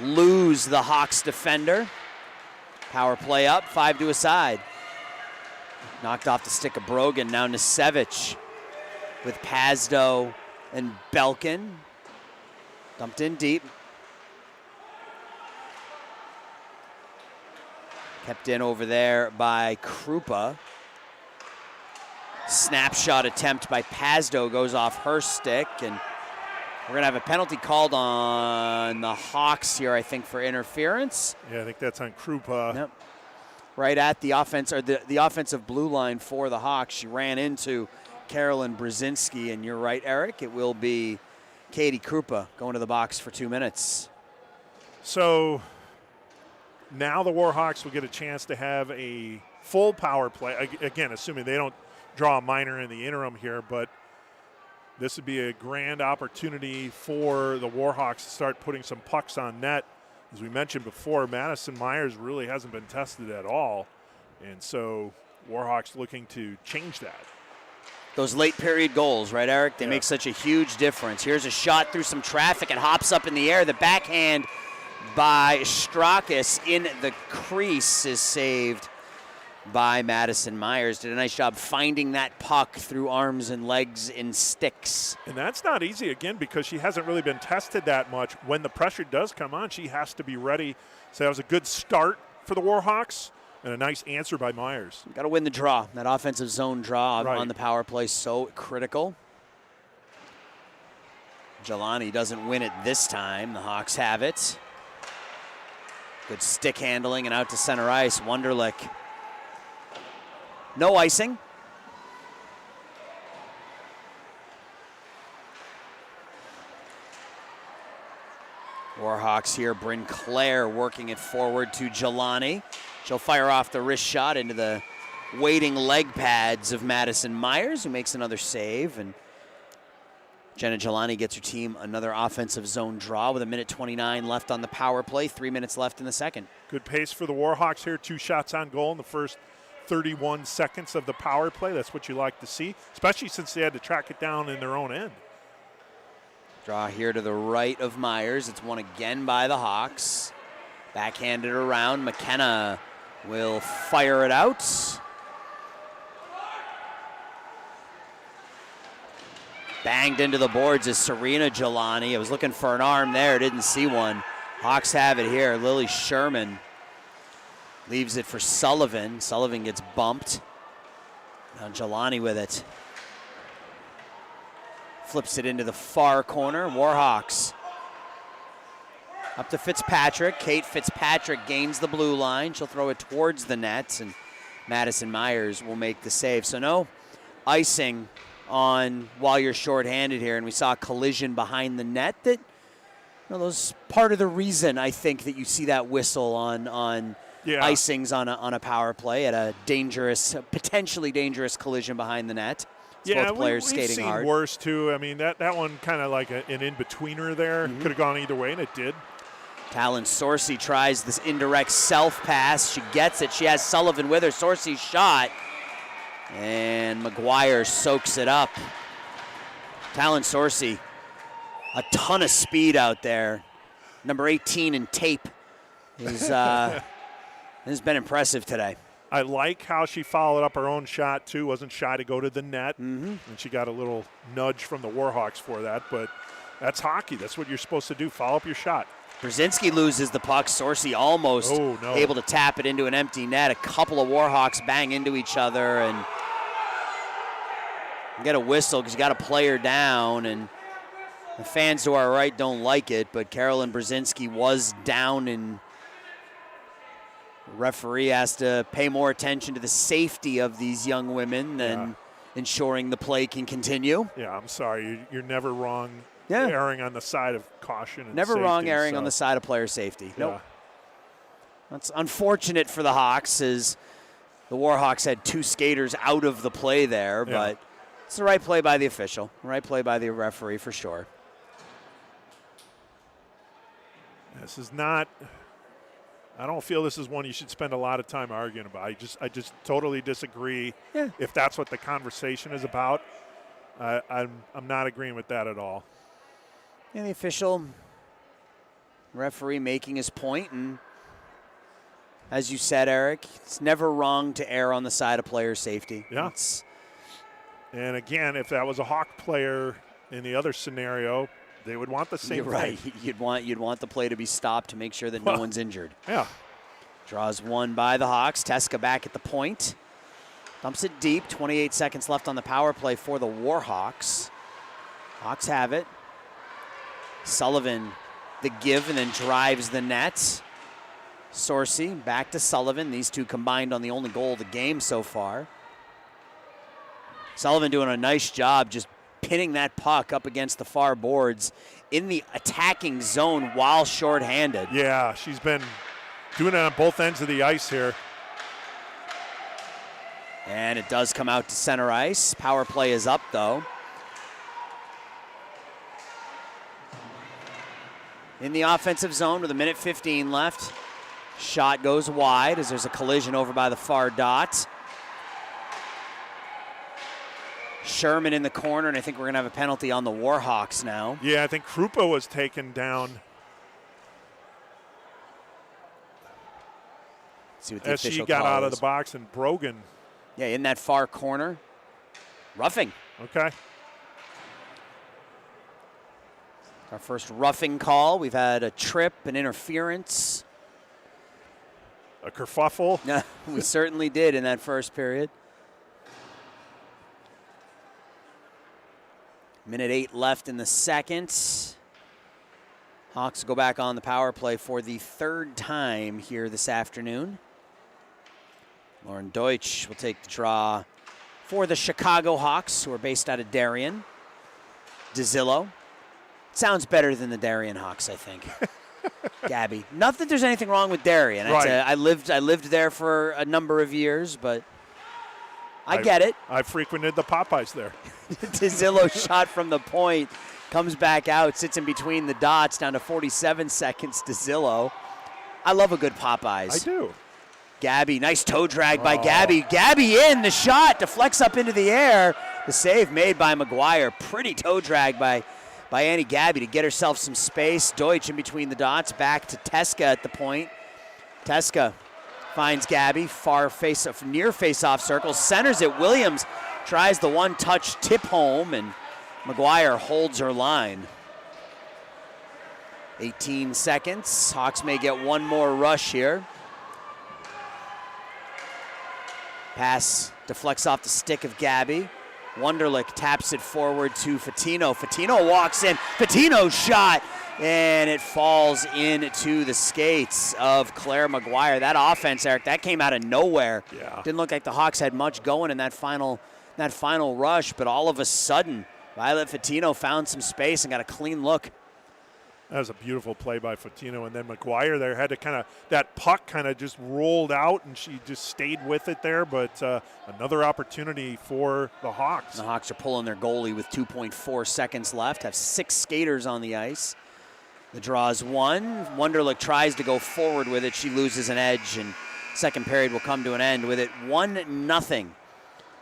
lose the Hawks defender. Power play up, 5 to a side. Knocked off the stick of Brogan. Now Nisevich with Pazdo and Belkin. Dumped in deep. Kept in over there by Krupa. Snapshot attempt by Pazdo goes off her stick, and we're going to have a penalty called on the Hawks here, I think, for interference. Yeah, I think that's on Krupa. Yep. Right at the offense, or the offensive blue line for the Hawks. She ran into Carolyn Brzezinski, and you're right, Eric. It will be Katie Krupa going to the box for 2 minutes. So now the Warhawks will get a chance to have a full power play. Again, assuming they don't draw a minor in the interim here, but this would be a grand opportunity for the Warhawks to start putting some pucks on net. As we mentioned before, Madison Myers really hasn't been tested at all, and so Warhawks looking to change that. Those late period goals, right, Eric? They make such a huge difference. Here's a shot through some traffic. It hops up in the air. The backhand by Strakis in the crease is saved by Madison Myers. Did a nice job finding that puck through arms and legs and sticks. And that's not easy, again, because she hasn't really been tested that much. When the pressure does come on, she has to be ready. So that was a good start for the Warhawks and a nice answer by Myers. Got to win the draw. That offensive zone draw right on the power play, so critical. Jelani doesn't win it this time. The Hawks have it. Good stick handling and out to center ice. Wunderlich. No icing. Warhawks here. Bryn Clare working it forward to Jelani. She'll fire off the wrist shot into the waiting leg pads of Madison Myers, who makes another save. And Jenna Jelani gets her team another offensive zone draw with 1:29 left on the power play. 3 minutes left in the second. Good pace for the Warhawks here. 2 shots on goal in the first 31 seconds of the power play. That's what you like to see, especially since they had to track it down in their own end. Draw here to the right of Myers. It's won again by the Hawks. Backhanded around. McKenna will fire it out. Banged into the boards is Serena Jelani. I was looking for an arm there, didn't see one. Hawks have it here. Lily Sherman leaves it for Sullivan. Sullivan gets bumped. Now Jelani with it. Flips it into the far corner. Warhawks up to Fitzpatrick. Kate Fitzpatrick gains the blue line. She'll throw it towards the net, and Madison Myers will make the save. So no icing on while you're shorthanded here, and we saw a collision behind the net that, those part of the reason I think that you see that whistle on icings on a power play at a potentially dangerous collision behind the net. It's both players we've skating seen hard. Worse too. I mean, that one kind of like an in-betweener there. Mm-hmm. Could have gone either way, and it did. Talon Sorcy tries this indirect self pass. She gets it. She has Sullivan with her. Sorcy's shot. And McGuire soaks it up. Talon Sorcy, a ton of speed out there. Number 18 in tape has been impressive today. I like how she followed up her own shot, too. Wasn't shy to go to the net. Mm-hmm. And she got a little nudge from the Warhawks for that. But that's hockey. That's what you're supposed to do. Follow up your shot. Brzezinski loses the puck. Sorcy almost able to tap it into an empty net. A couple of Warhawks bang into each other and get a whistle because you got a player down. And the fans to our right don't like it, but Carolyn Brzezinski was down, and the referee has to pay more attention to the safety of these young women than ensuring the play can continue. Yeah, I'm sorry. You're never wrong. Yeah. Erring on the side of caution and Never safety, wrong erring on the side of player safety. Yeah. Nope. That's unfortunate for the Hawks, as the Warhawks had 2 skaters out of the play there, but it's the right play by the official, right play by the referee for sure. This is not. I don't feel this is one you should spend a lot of time arguing about. I just totally disagree. Yeah. If that's what the conversation is about, I'm not agreeing with that at all. And the official referee making his point, and as you said, Eric, it's never wrong to err on the side of player safety. Yeah. And again, if that was a Hawk player in the other scenario, they would want the same You're right. thing. You'd want the play to be stopped to make sure that no one's injured. Yeah. Draws one by the Hawks. Teska back at the point. Dumps it deep. 28 seconds left on the power play for the Warhawks. Hawks have it. Sullivan the give and then drives the net. Sorcy back to Sullivan. These two combined on the only goal of the game so far. Sullivan doing a nice job just pinning that puck up against the far boards in the attacking zone while shorthanded. Yeah, she's been doing it on both ends of the ice here. And it does come out to center ice. Power play is up, though. In the offensive zone with 1:15 left. Shot goes wide as there's a collision over by the far dot. Sherman in the corner, and I think we're going to have a penalty on the Warhawks now. Yeah, I think Krupa was taken down. Let's see what the as official she got call out of is. the box, and Brogan. Yeah, in that far corner. Roughing. Okay. Our first roughing call. We've had a trip, an interference. A kerfuffle. Yeah, we certainly did in that first period. 1:08 left in the second. Hawks go back on the power play for the third time here this afternoon. Lauren Deutsch will take the draw for the Chicago Hawks, who are based out of Darien. DeZillo. Sounds better than the Darien Hawks, I think. Gabby. Not that there's anything wrong with Darien. Right. I lived there for a number of years, but I get it. I frequented the Popeyes there. DeZillo shot from the point, comes back out, sits in between the dots, down to 47 seconds. DeZillo. I love a good Popeyes. I do. Gabby, nice toe drag by Gabby. Gabby in, the shot deflects up into the air. The save made by McGuire. Pretty toe drag by Annie Gabby to get herself some space. Deutsch in between the dots, back to Teska at the point. Teska finds Gabby, near face-off circle, centers it. Williams tries the one-touch tip home, and McGuire holds her line. 18 seconds. Hawks may get one more rush here. Pass deflects off the stick of Gabby. Wunderlich taps it forward to Fatino. Fatino walks in. Fatino's shot, and it falls into the skates of Claire McGuire. That offense, Eric, that came out of nowhere. Yeah. Didn't look like the Hawks had much going in that final rush, but all of a sudden, Violet Fatino found some space and got a clean look. That was a beautiful play by Fatino, and then McGuire there had to that puck kind of just rolled out, and she just stayed with it there, but another opportunity for the Hawks. The Hawks are pulling their goalie with 2.4 seconds left, have 6 skaters on the ice. The draw is one. Wunderlich tries to go forward with it. She loses an edge, and second period will come to an end with it 1-0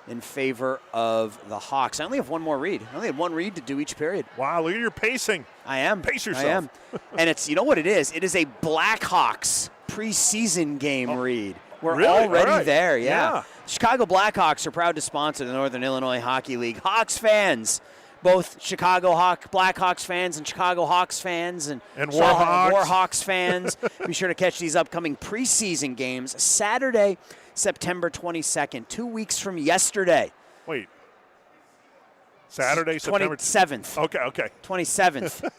in favor of the Hawks. I only have one more read. I only had one read to do each period. Wow, look at your pacing. I am. Pace yourself. I am. And it's, you know what it is? It is a Blackhawks preseason game read. We're really? already there, Yeah. Chicago Blackhawks are proud to sponsor the Northern Illinois Hockey League. Hawks fans, both Chicago Blackhawks fans and Chicago Hawks fans and Warhawks fans. Be sure to catch these upcoming preseason games Saturday, September 22nd, 2 weeks from yesterday. Wait. Saturday, September 27th. Okay. 27th.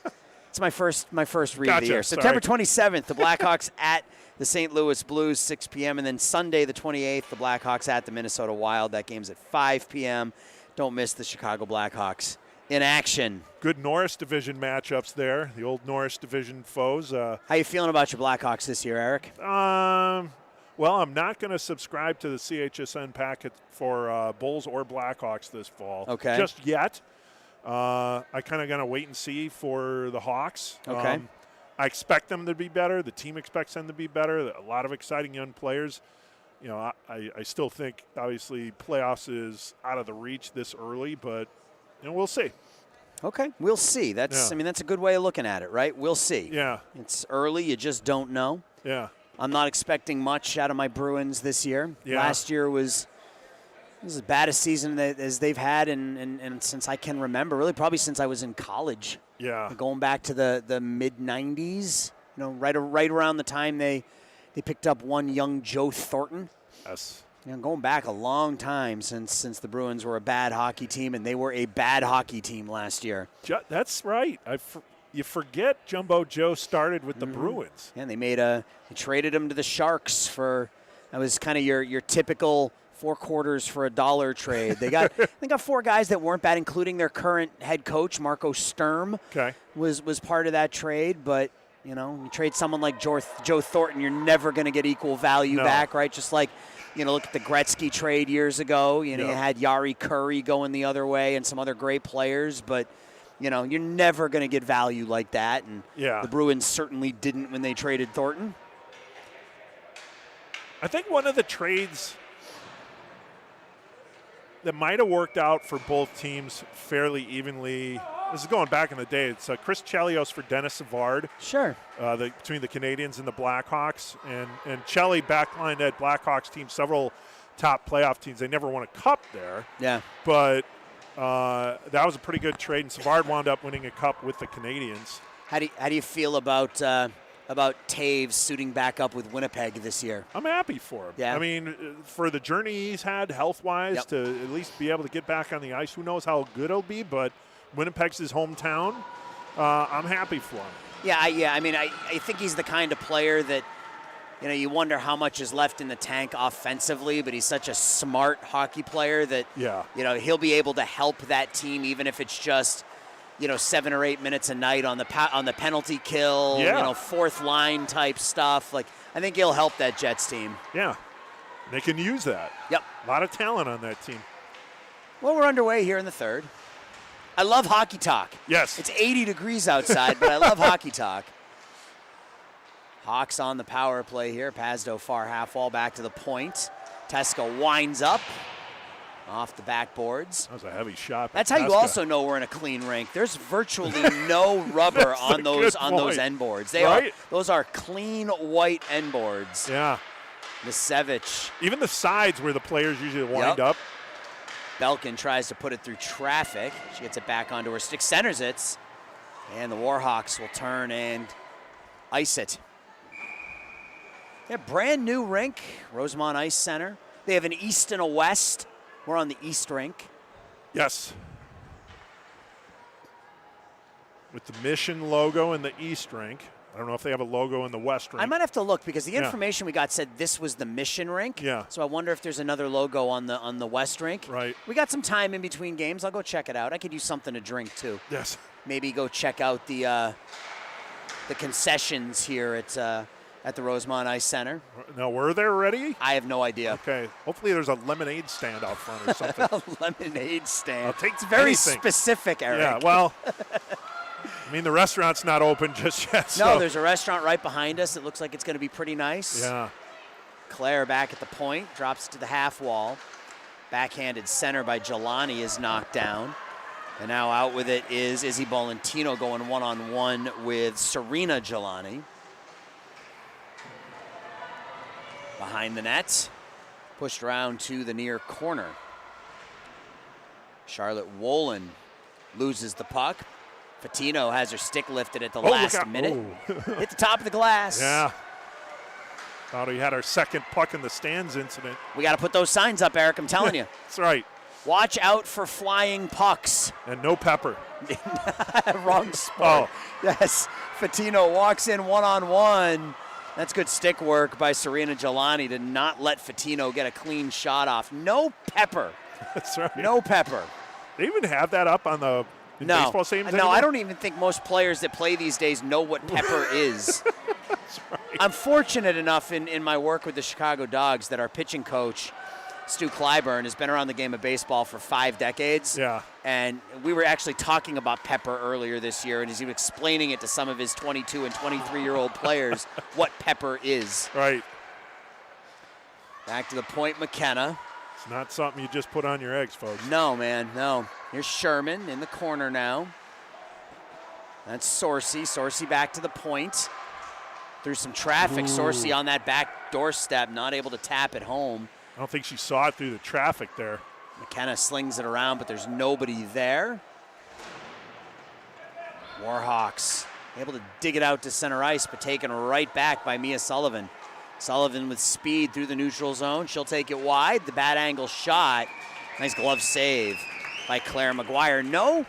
It's my first read Gotcha, of the year. sorry. September 27th, the Blackhawks at the St. Louis Blues, 6 p.m. And then Sunday, the 28th, the Blackhawks at the Minnesota Wild. That game's at 5 p.m. Don't miss the Chicago Blackhawks in action. Good Norris Division matchups there, the old Norris Division foes. How you feeling about your Blackhawks this year, Eric? Well, I'm not going to subscribe to the CHSN packet for Bulls or Blackhawks this fall. Okay. Just yet. I kind of going to wait and see for the Hawks. Okay. I expect them to be better. The team expects them to be better. A lot of exciting young players. You know, I still think, obviously, playoffs is out of the reach this early, but, you know, we'll see. Okay, we'll see. I mean, that's a good way of looking at it, right? We'll see. Yeah. It's early. You just don't know. Yeah. I'm not expecting much out of my Bruins this year. Yeah. Last year was as bad a season as they've had and since I can remember, really probably since I was in college. Yeah. Going back to the mid-'90s, you know, right around the time they picked up one young Joe Thornton. Yes. You know, going back a long time since the Bruins were a bad hockey team, and they were a bad hockey team last year. That's right. You forget Jumbo Joe started with the Bruins. Yeah, and they traded him to the Sharks that was kind of your typical 4 quarters for a dollar trade. They got 4 guys that weren't bad, including their current head coach, Marco Sturm. Okay. Was part of that trade, but you know, you trade someone like Joe Thornton, you're never going to get equal value back, right? Just like, you know, look at the Gretzky trade years ago. You know, you had Yari Curry going the other way and some other great players, but you know, you're never going to get value like that. And the Bruins certainly didn't when they traded Thornton. I think one of the trades that might have worked out for both teams fairly evenly. This is going back in the day. It's Chris Chelios for Dennis Savard. Sure. Between the Canadians and the Blackhawks. And Chelly backlined that Blackhawks team several top playoff teams. They never won a cup there. Yeah. But that was a pretty good trade, and Savard wound up winning a cup with the Canadians. How do you feel about Taves suiting back up with Winnipeg this year? I'm happy for him. Yeah. I mean, for the journey he's had health-wise to at least be able to get back on the ice, who knows how good he'll be, but Winnipeg's his hometown. I'm happy for him. Yeah. I mean, I think he's the kind of player that, you know, you wonder how much is left in the tank offensively, but he's such a smart hockey player that, you know, he'll be able to help that team even if it's just, you know, 7 or 8 minutes a night on the penalty kill, you know, fourth line type stuff. Like, I think he'll help that Jets team. Yeah, they can use that. Yep. A lot of talent on that team. Well, we're underway here in the third. I love hockey talk. Yes. It's 80 degrees outside, but I love hockey talk. Hawks on the power play here. Pazdo far half wall back to the point. Teska winds up off the backboards. That was a heavy shot. That's how you also know we're in a clean rink. There's virtually no rubber on those end boards. Those are clean white end boards. Yeah. Misevich. Even the sides where the players usually wind up. Belkin tries to put it through traffic. She gets it back onto her stick, centers it, and the Warhawks will turn and ice it. Yeah, brand new rink, Rosemont Ice Center. They have an east and a west. We're on the east rink. Yes. With the Mission logo in the east rink. I don't know if they have a logo in the west rink. I might have to look because the information we got said this was the Mission rink. Yeah. So I wonder if there's another logo on the west rink. Right. We got some time in between games. I'll go check it out. I could use something to drink too. Yes. Maybe go check out the concessions here at the Rosemont Ice Center. Now, were there already? I have no idea. Okay. Hopefully there's a lemonade stand out front or something. A lemonade stand. I'll take it's very anything. Specific, Eric. Yeah, well, I mean, the restaurant's not open just yet. No, there's a restaurant right behind us. It looks like it's going to be pretty nice. Yeah. Claire back at the point, drops to the half wall. Backhanded center by Jelani is knocked down. And now out with it is Izzy Bolentino going one-on-one with Serena Jelani. Behind the net, pushed around to the near corner. Charlotte Wolin loses the puck. Fatino has her stick lifted at the last minute. Hit the top of the glass. Yeah. Thought he had our second puck in the stands incident. We got to put those signs up, Eric, I'm telling you. That's right. Watch out for flying pucks. And no pepper. Wrong spot. Oh. Yes, Fatino walks in one-on-one. That's good stick work by Serena Jelani to not let Fatino get a clean shot off. No pepper. That's right. No pepper. They even have that up on the baseball stadiums? No, I don't even think most players that play these days know what pepper is. That's right. I'm fortunate enough in my work with the Chicago Dogs that our pitching coach Stu Clyburn has been around the game of baseball for 5 decades. Yeah. And we were actually talking about pepper earlier this year, and as he was explaining it to some of his 22 and 23-year-old players what pepper is. Right. Back to the point, McKenna. It's not something you just put on your eggs, folks. No, man, no. Here's Sherman in the corner now. That's Sorcy. Sorcy back to the point. Through some traffic, Sorcy on that back doorstep, not able to tap it home. I don't think she saw it through the traffic there. McKenna slings it around, but there's nobody there. Warhawks able to dig it out to center ice, but taken right back by Mia Sullivan. Sullivan with speed through the neutral zone. She'll take it wide. The bad angle shot. Nice glove save by Claire McGuire. No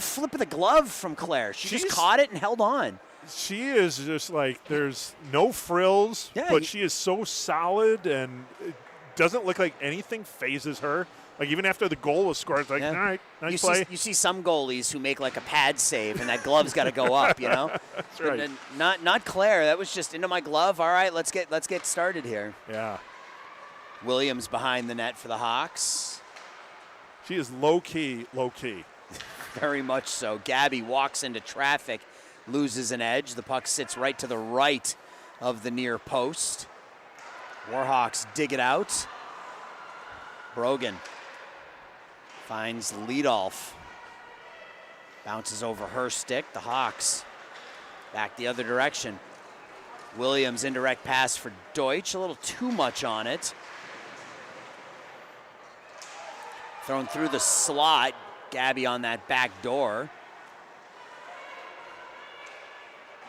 flip of the glove from Claire. She just caught it and held on. She is just like, there's no frills, but she is so solid, and it doesn't look like anything phases her. Like, even after the goal was scored, it's like, all right, nice play. You see some goalies who make like a pad save, and that glove's got to go up, you know? That's right. Not Claire. That was just into my glove. All right, let's get started here. Yeah. Williams behind the net for the Hawks. She is low-key. Very much so. Gabby walks into traffic, loses an edge. The puck sits right to the right of the near post. Warhawks dig it out. Brogan finds Liedolf. Bounces over her stick. The Hawks back the other direction. Williams indirect pass for Deutsch. A little too much on it. Thrown through the slot. Gabby on that back door.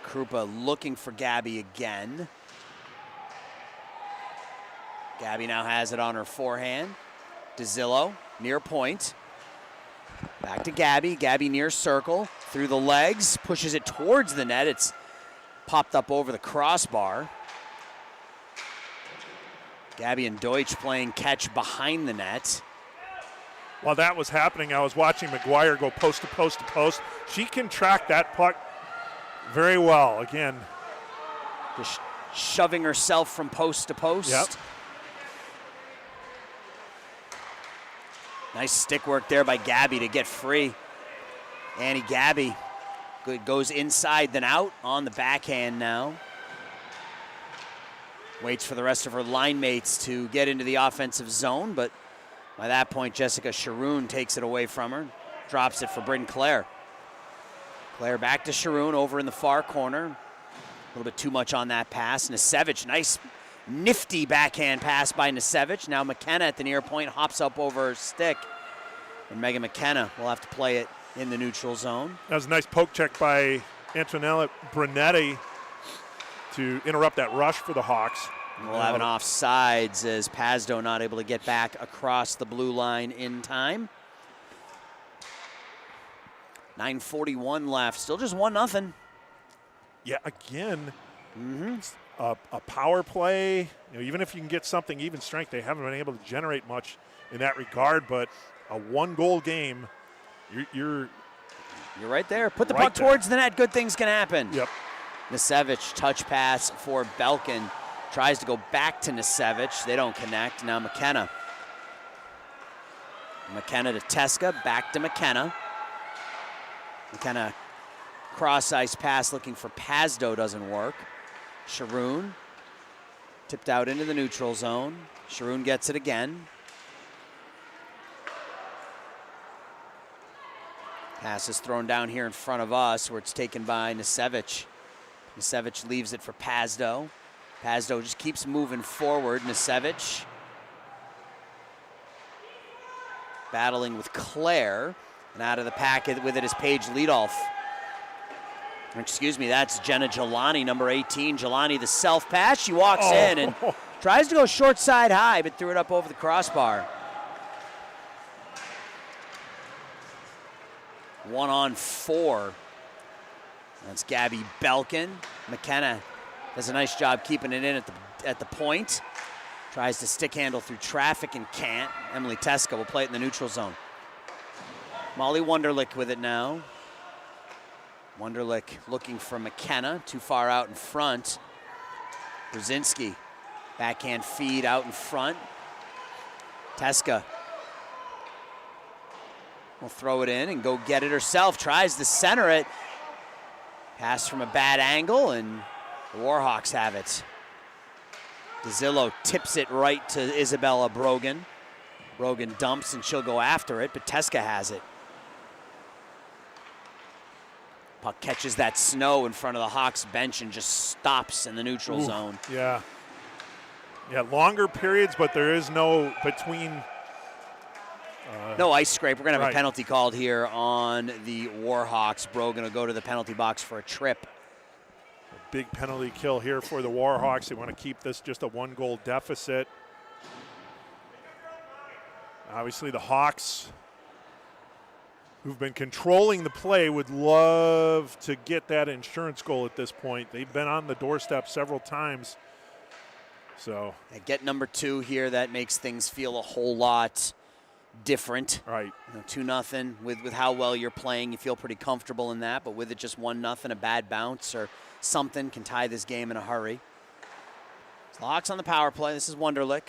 Krupa looking for Gabby again. Gabby now has it on her forehand. DeZillo near point. Back to Gabby. Gabby near circle. Through the legs. Pushes it towards the net. It's popped up over the crossbar. Gabby and Deutsch playing catch behind the net. While that was happening, I was watching McGuire go post to post to post. She can track that puck very well. Again, just shoving herself from post to post. Yep. Nice stick work there by Gabby to get free. Annie Gabby goes inside then out on the backhand now. Waits for the rest of her line mates to get into the offensive zone, but by that point, Jessica Sharoon takes it away from her, drops it for Bryn Clare. Clare back to Sharoon over in the far corner. A little bit too much on that pass. Nisevich, nice nifty backhand pass by Nisevich. Now McKenna at the near point hops up over her stick. And Megan McKenna will have to play it in the neutral zone. That was a nice poke check by Antonella Brunetti to interrupt that rush for the Hawks. We'll have an offsides as Pazdo not able to get back across the blue line in time. 9:41 left. Still just 1-0. Yeah, again, a power play. Even if you can get something even strength, they haven't been able to generate much in that regard. But a 1-goal game, you're right there. Put the puck towards the net. Good things can happen. Yep. Nisevich touch pass for Belkin. Tries to go back to Nisevich. They don't connect. Now McKenna. McKenna to Teska. Back to McKenna. McKenna cross ice pass looking for Pazdo. Doesn't work. Sharoon. Tipped out into the neutral zone. Sharoon gets it again. Pass is thrown down here in front of us where it's taken by Nisevich. Nisevich leaves it for Pazdo. Pazdo just keeps moving forward. Nisevich battling with Claire. And out of the packet with it is Paige Liedolf. Excuse me, that's Jenna Jelani, number 18. Jelani, the self-pass. She walks in and tries to go short side high, but threw it up over the crossbar. 1-on-4. That's Gabby Belkin. McKenna does a nice job keeping it in at the point. Tries to stick handle through traffic and can't. Emily Teska will play it in the neutral zone. Molly Wunderlich with it now. Wunderlich looking for McKenna, too far out in front. Brzezinski, backhand feed out in front. Teska will throw it in and go get it herself. Tries to center it. Pass from a bad angle, and the Warhawks have it. DeZillo tips it right to Isabella Brogan. Brogan dumps, and she'll go after it, but Teska has it. Puck catches that snow in front of the Hawks bench and just stops in the neutral zone. Yeah. Yeah, longer periods, but there is no between. No ice scrape. We're going to have a penalty called here on the Warhawks. Brogan will go to the penalty box for a trip. A big penalty kill here for the Warhawks. They want to keep this just a 1-goal deficit. Obviously, the Hawks, who've been controlling the play, would love to get that insurance goal at this point. They've been on the doorstep several times. So get number 2 here. That makes things feel a whole lot different. Right. 2-0 with how well you're playing. You feel pretty comfortable in that, but with it just 1-0, a bad bounce or something can tie this game in a hurry. So the Hawks on the power play. This is Wunderlich.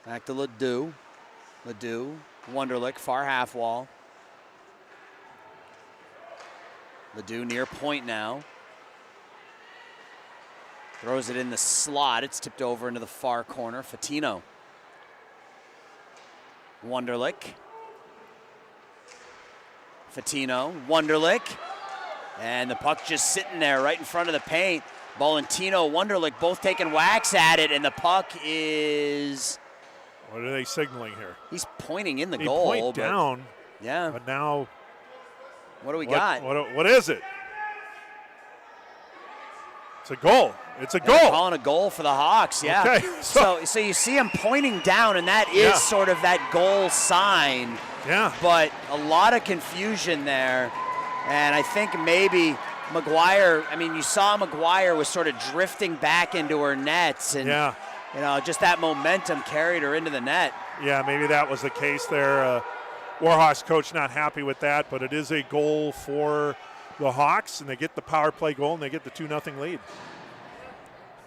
Back to Ledoux. Ledoux, Wunderlich, far half wall. Ledoux near point now. Throws it in the slot. It's tipped over into the far corner. Fatino. Wunderlich. Fatino, Wunderlich. And the puck just sitting there right in front of the paint. Bolentino, Wunderlich both taking whacks at it, and the puck is... What are they signaling here? He's pointing in the goal. Point down. Yeah. But now... What do we got? What is it? It's a goal. It's a goal. They're calling a goal for the Hawks, yeah. Okay. So you see him pointing down, and that is sort of that goal sign. Yeah. But a lot of confusion there. And I think maybe McGuire, you saw McGuire was sort of drifting back into her nets. And, just that momentum carried her into the net. Yeah, maybe that was the case there. Warhawks coach not happy with that, but it is a goal for the Hawks, and they get the power play goal, and they get the 2-0 lead.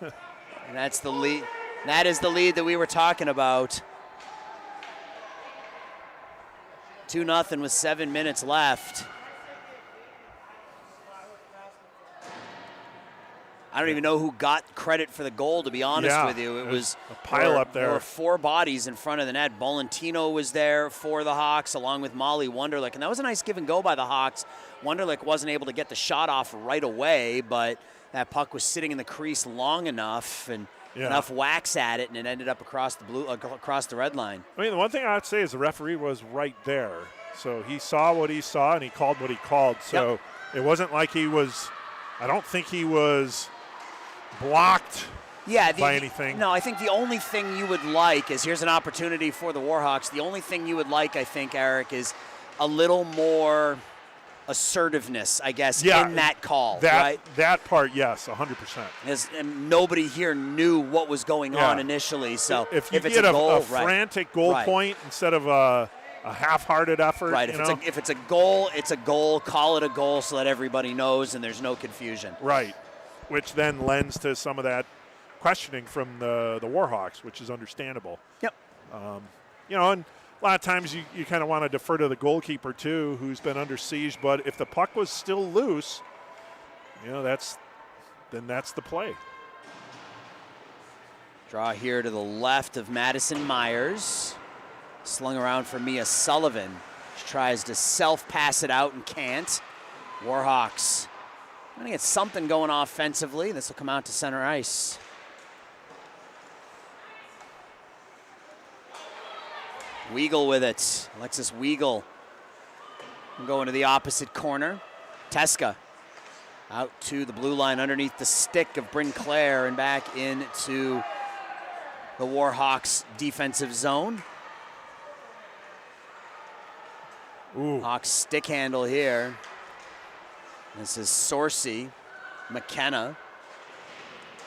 And that's the lead. That is the lead that we were talking about. 2-0 with 7 minutes left. I don't even know who got credit for the goal, to be honest with you. It was a pile up there. There were 4 bodies in front of the net. Bolentino was there for the Hawks, along with Molly Wunderlich. And that was a nice give and go by the Hawks. Wunderlich wasn't able to get the shot off right away, but that puck was sitting in the crease long enough and enough whacks at it, and it ended up across the red line. The one thing I would say is the referee was right there. So he saw what he saw, and he called what he called. So it wasn't like he was – I don't think he was – blocked by anything. No, I think the only thing you would like is, here's an opportunity for the Warhawks. The only thing you would like, I think, Eric, is a little more assertiveness, I guess, in that call, right? That part, yes, 100%. And nobody here knew what was going on initially. So if you it's get a goal, a frantic goal point instead of a half-hearted effort. Right, if it's a goal, it's a goal. Call it a goal so that everybody knows and there's no confusion. Right. Which then lends to some of that questioning from the Warhawks, which is understandable. Yep. And a lot of times you kind of want to defer to the goalkeeper too, who's been under siege. But if the puck was still loose, that's the play. Draw here to the left of Madison Myers. Slung around for Mia Sullivan. She tries to self-pass it out and can't. Warhawks trying to get something going offensively. This will come out to center ice. Weagle with it. Alexis Weagle going to the opposite corner. Teska out to the blue line underneath the stick of Bryn Clare and back into the Warhawks defensive zone. Hawks stick handle here. This is Sorcy, McKenna.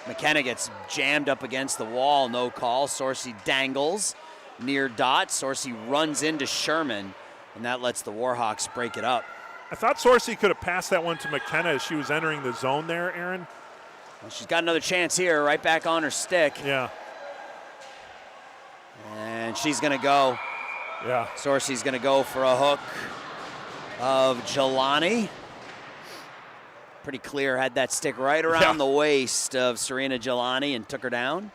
McKenna gets jammed up against the wall, no call. Sorcy dangles near dot. Sorcy runs into Sherman, and that lets the Warhawks break it up. I thought Sorcy could have passed that one to McKenna as she was entering the zone there, Aaron. Well, she's got another chance here, right back on her stick. Yeah. And And she's going to go. Yeah. Sorcy's going to go for a hook of Jelani. Pretty clear, had that stick right around the waist of Serena Jelani and took her down.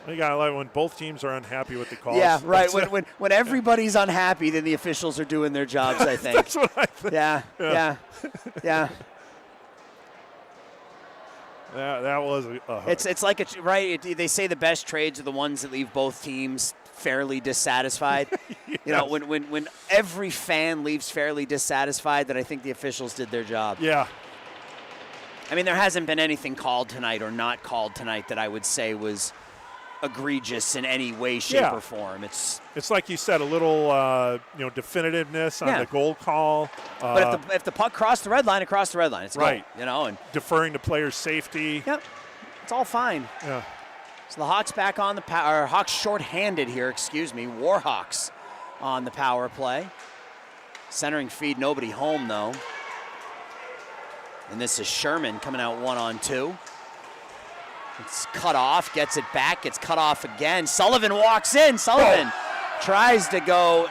You got to love when both teams are unhappy with the calls. Yeah, right. When everybody's unhappy, then the officials are doing their jobs, I think. That's what I think. Yeah. That was a hook. It's like they say the best trades are the ones that leave both teams fairly dissatisfied. Yes. You know, when every fan leaves fairly dissatisfied, then I think the officials did their job. Yeah. I mean, there hasn't been anything called tonight or not called tonight that I would say was egregious in any way, shape, or form. It's like you said, a little definitiveness on the goal call. But if the puck crossed the red line, it crossed the red line. It's right. Goal, you know, and deferring to players' safety. Yep, it's all fine. Yeah. So the Hawks back on the power. Hawks shorthanded here. Warhawks on the power play. Centering feed, nobody home though. And this is Sherman coming out 1-on-2. It's cut off, gets it back, gets cut off again. Sullivan walks in. Sullivan tries to go.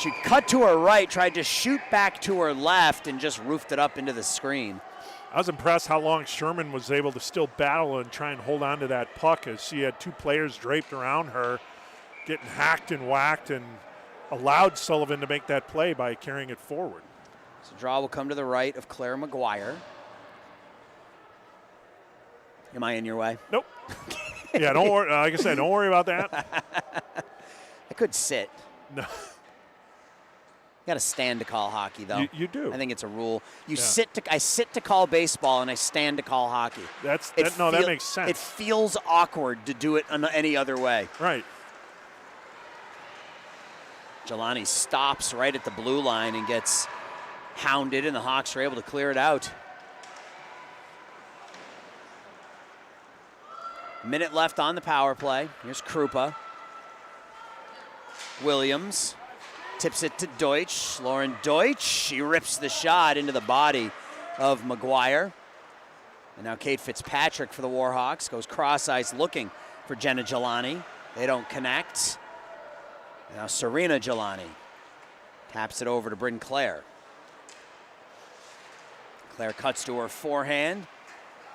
She cut to her right, tried to shoot back to her left, and just roofed it up into the screen. I was impressed how long Sherman was able to still battle and try and hold on to that puck as she had two players draped around her, getting hacked and whacked, and allowed Sullivan to make that play by carrying it forward. So draw will come to the right of Claire McGuire. Am I in your way? Nope. Yeah, don't worry. Like I said, don't worry about that. I could sit. No. You got to stand to call hockey, though. You do. I think it's a rule. I sit to call baseball, and I stand to call hockey. That makes sense. It feels awkward to do it any other way. Right. Jelani stops right at the blue line and gets hounded, and the Hawks are able to clear it out. Minute left on the power play. Here's Krupa. Williams tips it to Deutsch. Lauren Deutsch, she rips the shot into the body of McGuire. And now Kate Fitzpatrick for the Warhawks goes cross-ice looking for Jenna Jelani. They don't connect. Now Serena Jelani taps it over to Bryn Clare. Clare cuts to her forehand.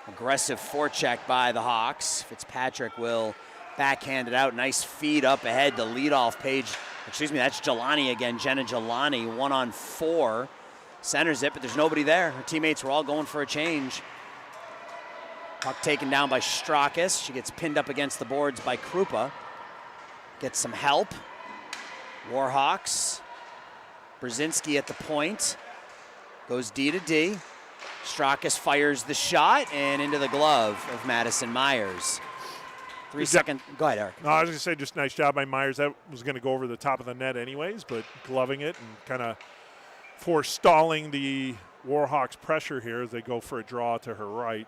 Aggressive forecheck by the Hawks. Fitzpatrick will backhand it out. Nice feed up ahead to leadoff page. That's Jelani again. Jenna Jelani, 1-on-4. Centers it, but there's nobody there. Her teammates were all going for a change. Puck taken down by Straukas. She gets pinned up against the boards by Krupa. Gets some help. Warhawks. Brzezinski at the point. Goes D to D. Straukas fires the shot and into the glove of Madison Myers. 3 seconds. Go ahead, Eric. No, I was going to say just nice job by Myers. That was going to go over the top of the net anyways, but gloving it and kind of forestalling the Warhawks pressure here as they go for a draw to her right.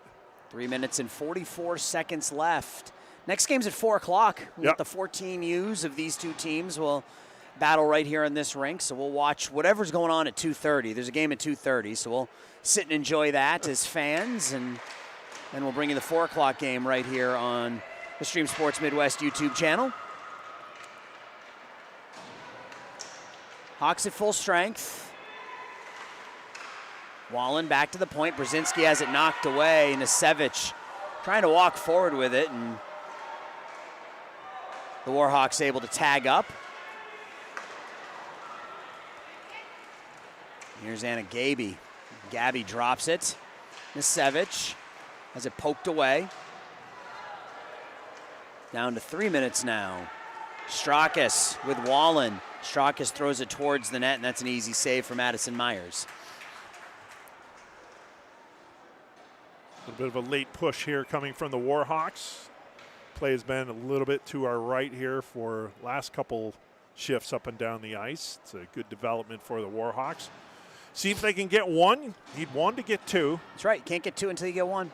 3 minutes and 44 seconds left. Next game's at 4 o'clock. We got the 14Us of these two teams will battle right here in this rink, so we'll watch whatever's going on at 2:30. There's a game at 2:30, so we'll sit and enjoy that as fans, and then we'll bring you the 4 o'clock game right here on the Stream Sports Midwest YouTube channel. Hawks at full strength. Wallen back to the point. Brzezinski has it knocked away. Nasevich trying to walk forward with it, and the Warhawks able to tag up. Here's Anna Gaby. Gabby drops it. Nasevich has it poked away. Down to 3 minutes now. Straukas with Wallen. Straukas throws it towards the net, and that's an easy save for Madison Myers. A bit of a late push here coming from the Warhawks. Play has been a little bit to our right here for last couple shifts up and down the ice. It's a good development for the Warhawks. See if they can get one. Need one to get two. That's right. You can't get two until you get one.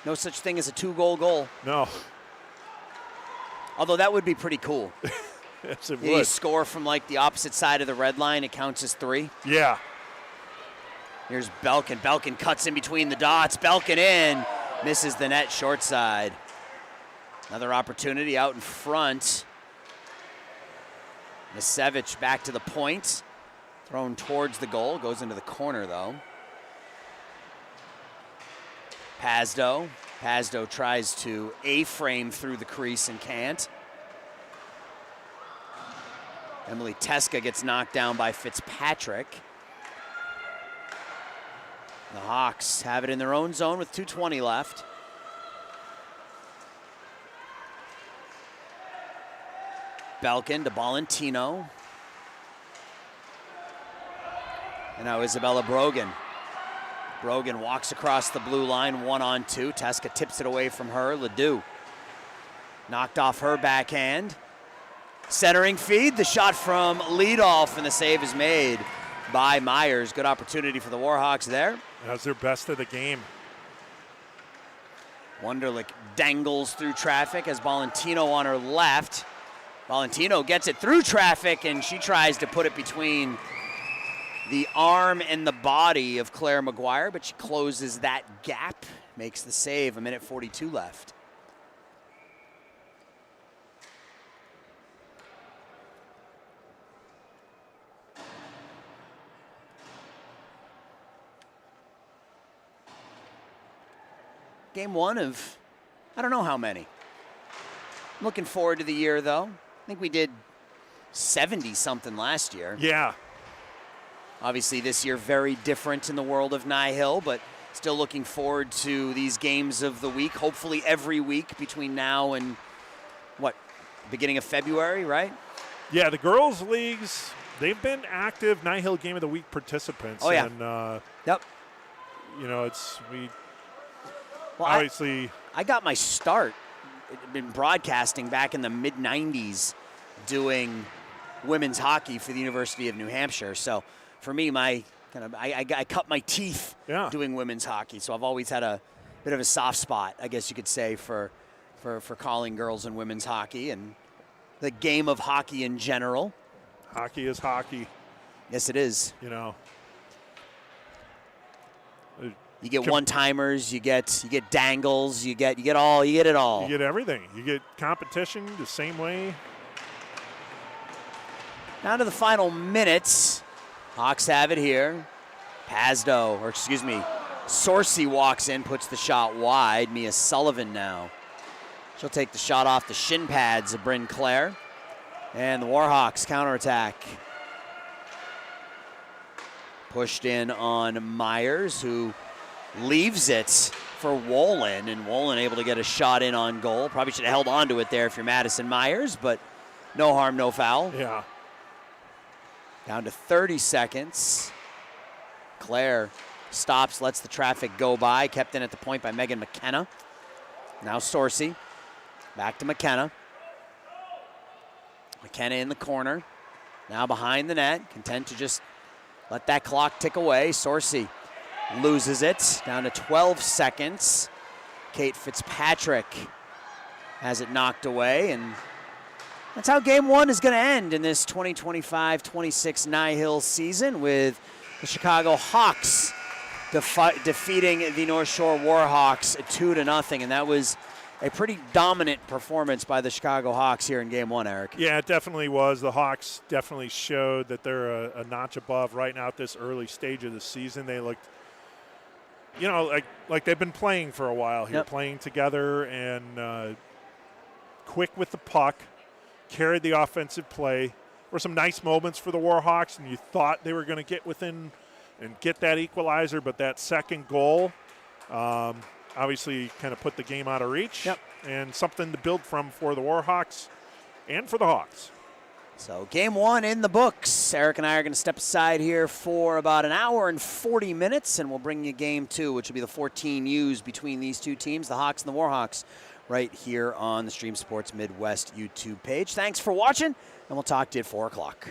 No such thing as a 2-goal goal. No. Although that would be pretty cool. Yes, it would. You score from like the opposite side of the red line. It counts as 3. Yeah. Here's Belkin. Belkin cuts in between the dots. Belkin in. Misses the net, short side. Another opportunity out in front. Misevich back to the point. Thrown towards the goal, goes into the corner though. Pazdo. Pazdo tries to A-frame through the crease and can't. Emily Teska gets knocked down by Fitzpatrick. The Hawks have it in their own zone with 2:20 left. Belkin to Valentino. And now Isabella Brogan. Brogan walks across the blue line, 1-on-2. Teska tips it away from her. Ledoux knocked off her backhand. Centering feed, the shot from leadoff, and the save is made by Myers. Good opportunity for the Warhawks there. That was their best of the game. Wunderlich dangles through traffic as Valentino on her left. Valentino gets it through traffic, and she tries to put it between the arm and the body of Claire McGuire, but she closes that gap, makes the save. 1:42 left. Game one of, I don't know how many. I'm looking forward to the year, though. I think we did 70-something last year. Yeah. Obviously, this year very different in the world of NIHL, but still looking forward to these games of the week, hopefully every week between now and, beginning of February, right? Yeah, the girls' leagues, they've been active NIHL Game of the Week participants. Oh, yeah. And, Yep. Well, obviously, I got my start in broadcasting back in the mid-'90s doing women's hockey for the University of New Hampshire. So for me, I cut my teeth doing women's hockey. So I've always had a bit of a soft spot, I guess you could say, for calling girls and women's hockey and the game of hockey in general. Hockey is hockey. Yes, it is. You get one-timers, you get dangles, you get it all. You get everything. You get competition the same way. Down to the final minutes. Hawks have it here. Sorcy walks in, puts the shot wide. Mia Sullivan now. She'll take the shot off the shin pads of Bryn Clare. And the Warhawks counterattack. Pushed in on Myers, who leaves it for Wolin, and Wolin able to get a shot in on goal. Probably should have held on to it there if you're Madison Myers, but no harm, no foul. Yeah. Down to 30 seconds. Claire stops, lets the traffic go by. Kept in at the point by Megan McKenna. Now Sorcy. Back to McKenna. McKenna in the corner. Now behind the net. Content to just let that clock tick away. Sorcy loses it. Down to 12 seconds. Kate Fitzpatrick has it knocked away, and that's how game one is going to end in this 2025-26 NIHL season, with the Chicago Hawks defeating the North Shore Warhawks 2-0, and that was a pretty dominant performance by the Chicago Hawks here in game one, Eric. Yeah, it definitely was. The Hawks definitely showed that they're a notch above right now at this early stage of the season. They looked, like they've been playing for a while here, playing together and quick with the puck, carried the offensive play. There were some nice moments for the Warhawks, and you thought they were going to get within and get that equalizer, but that second goal obviously kind of put the game out of reach, and something to build from for the Warhawks and for the Hawks. So game one in the books. Eric and I are going to step aside here for about an hour and 40 minutes, and we'll bring you game two, which will be the 14Us between these two teams, the Hawks and the Warhawks, right here on the Stream Sports Midwest YouTube page. Thanks for watching, and we'll talk to you at 4 o'clock.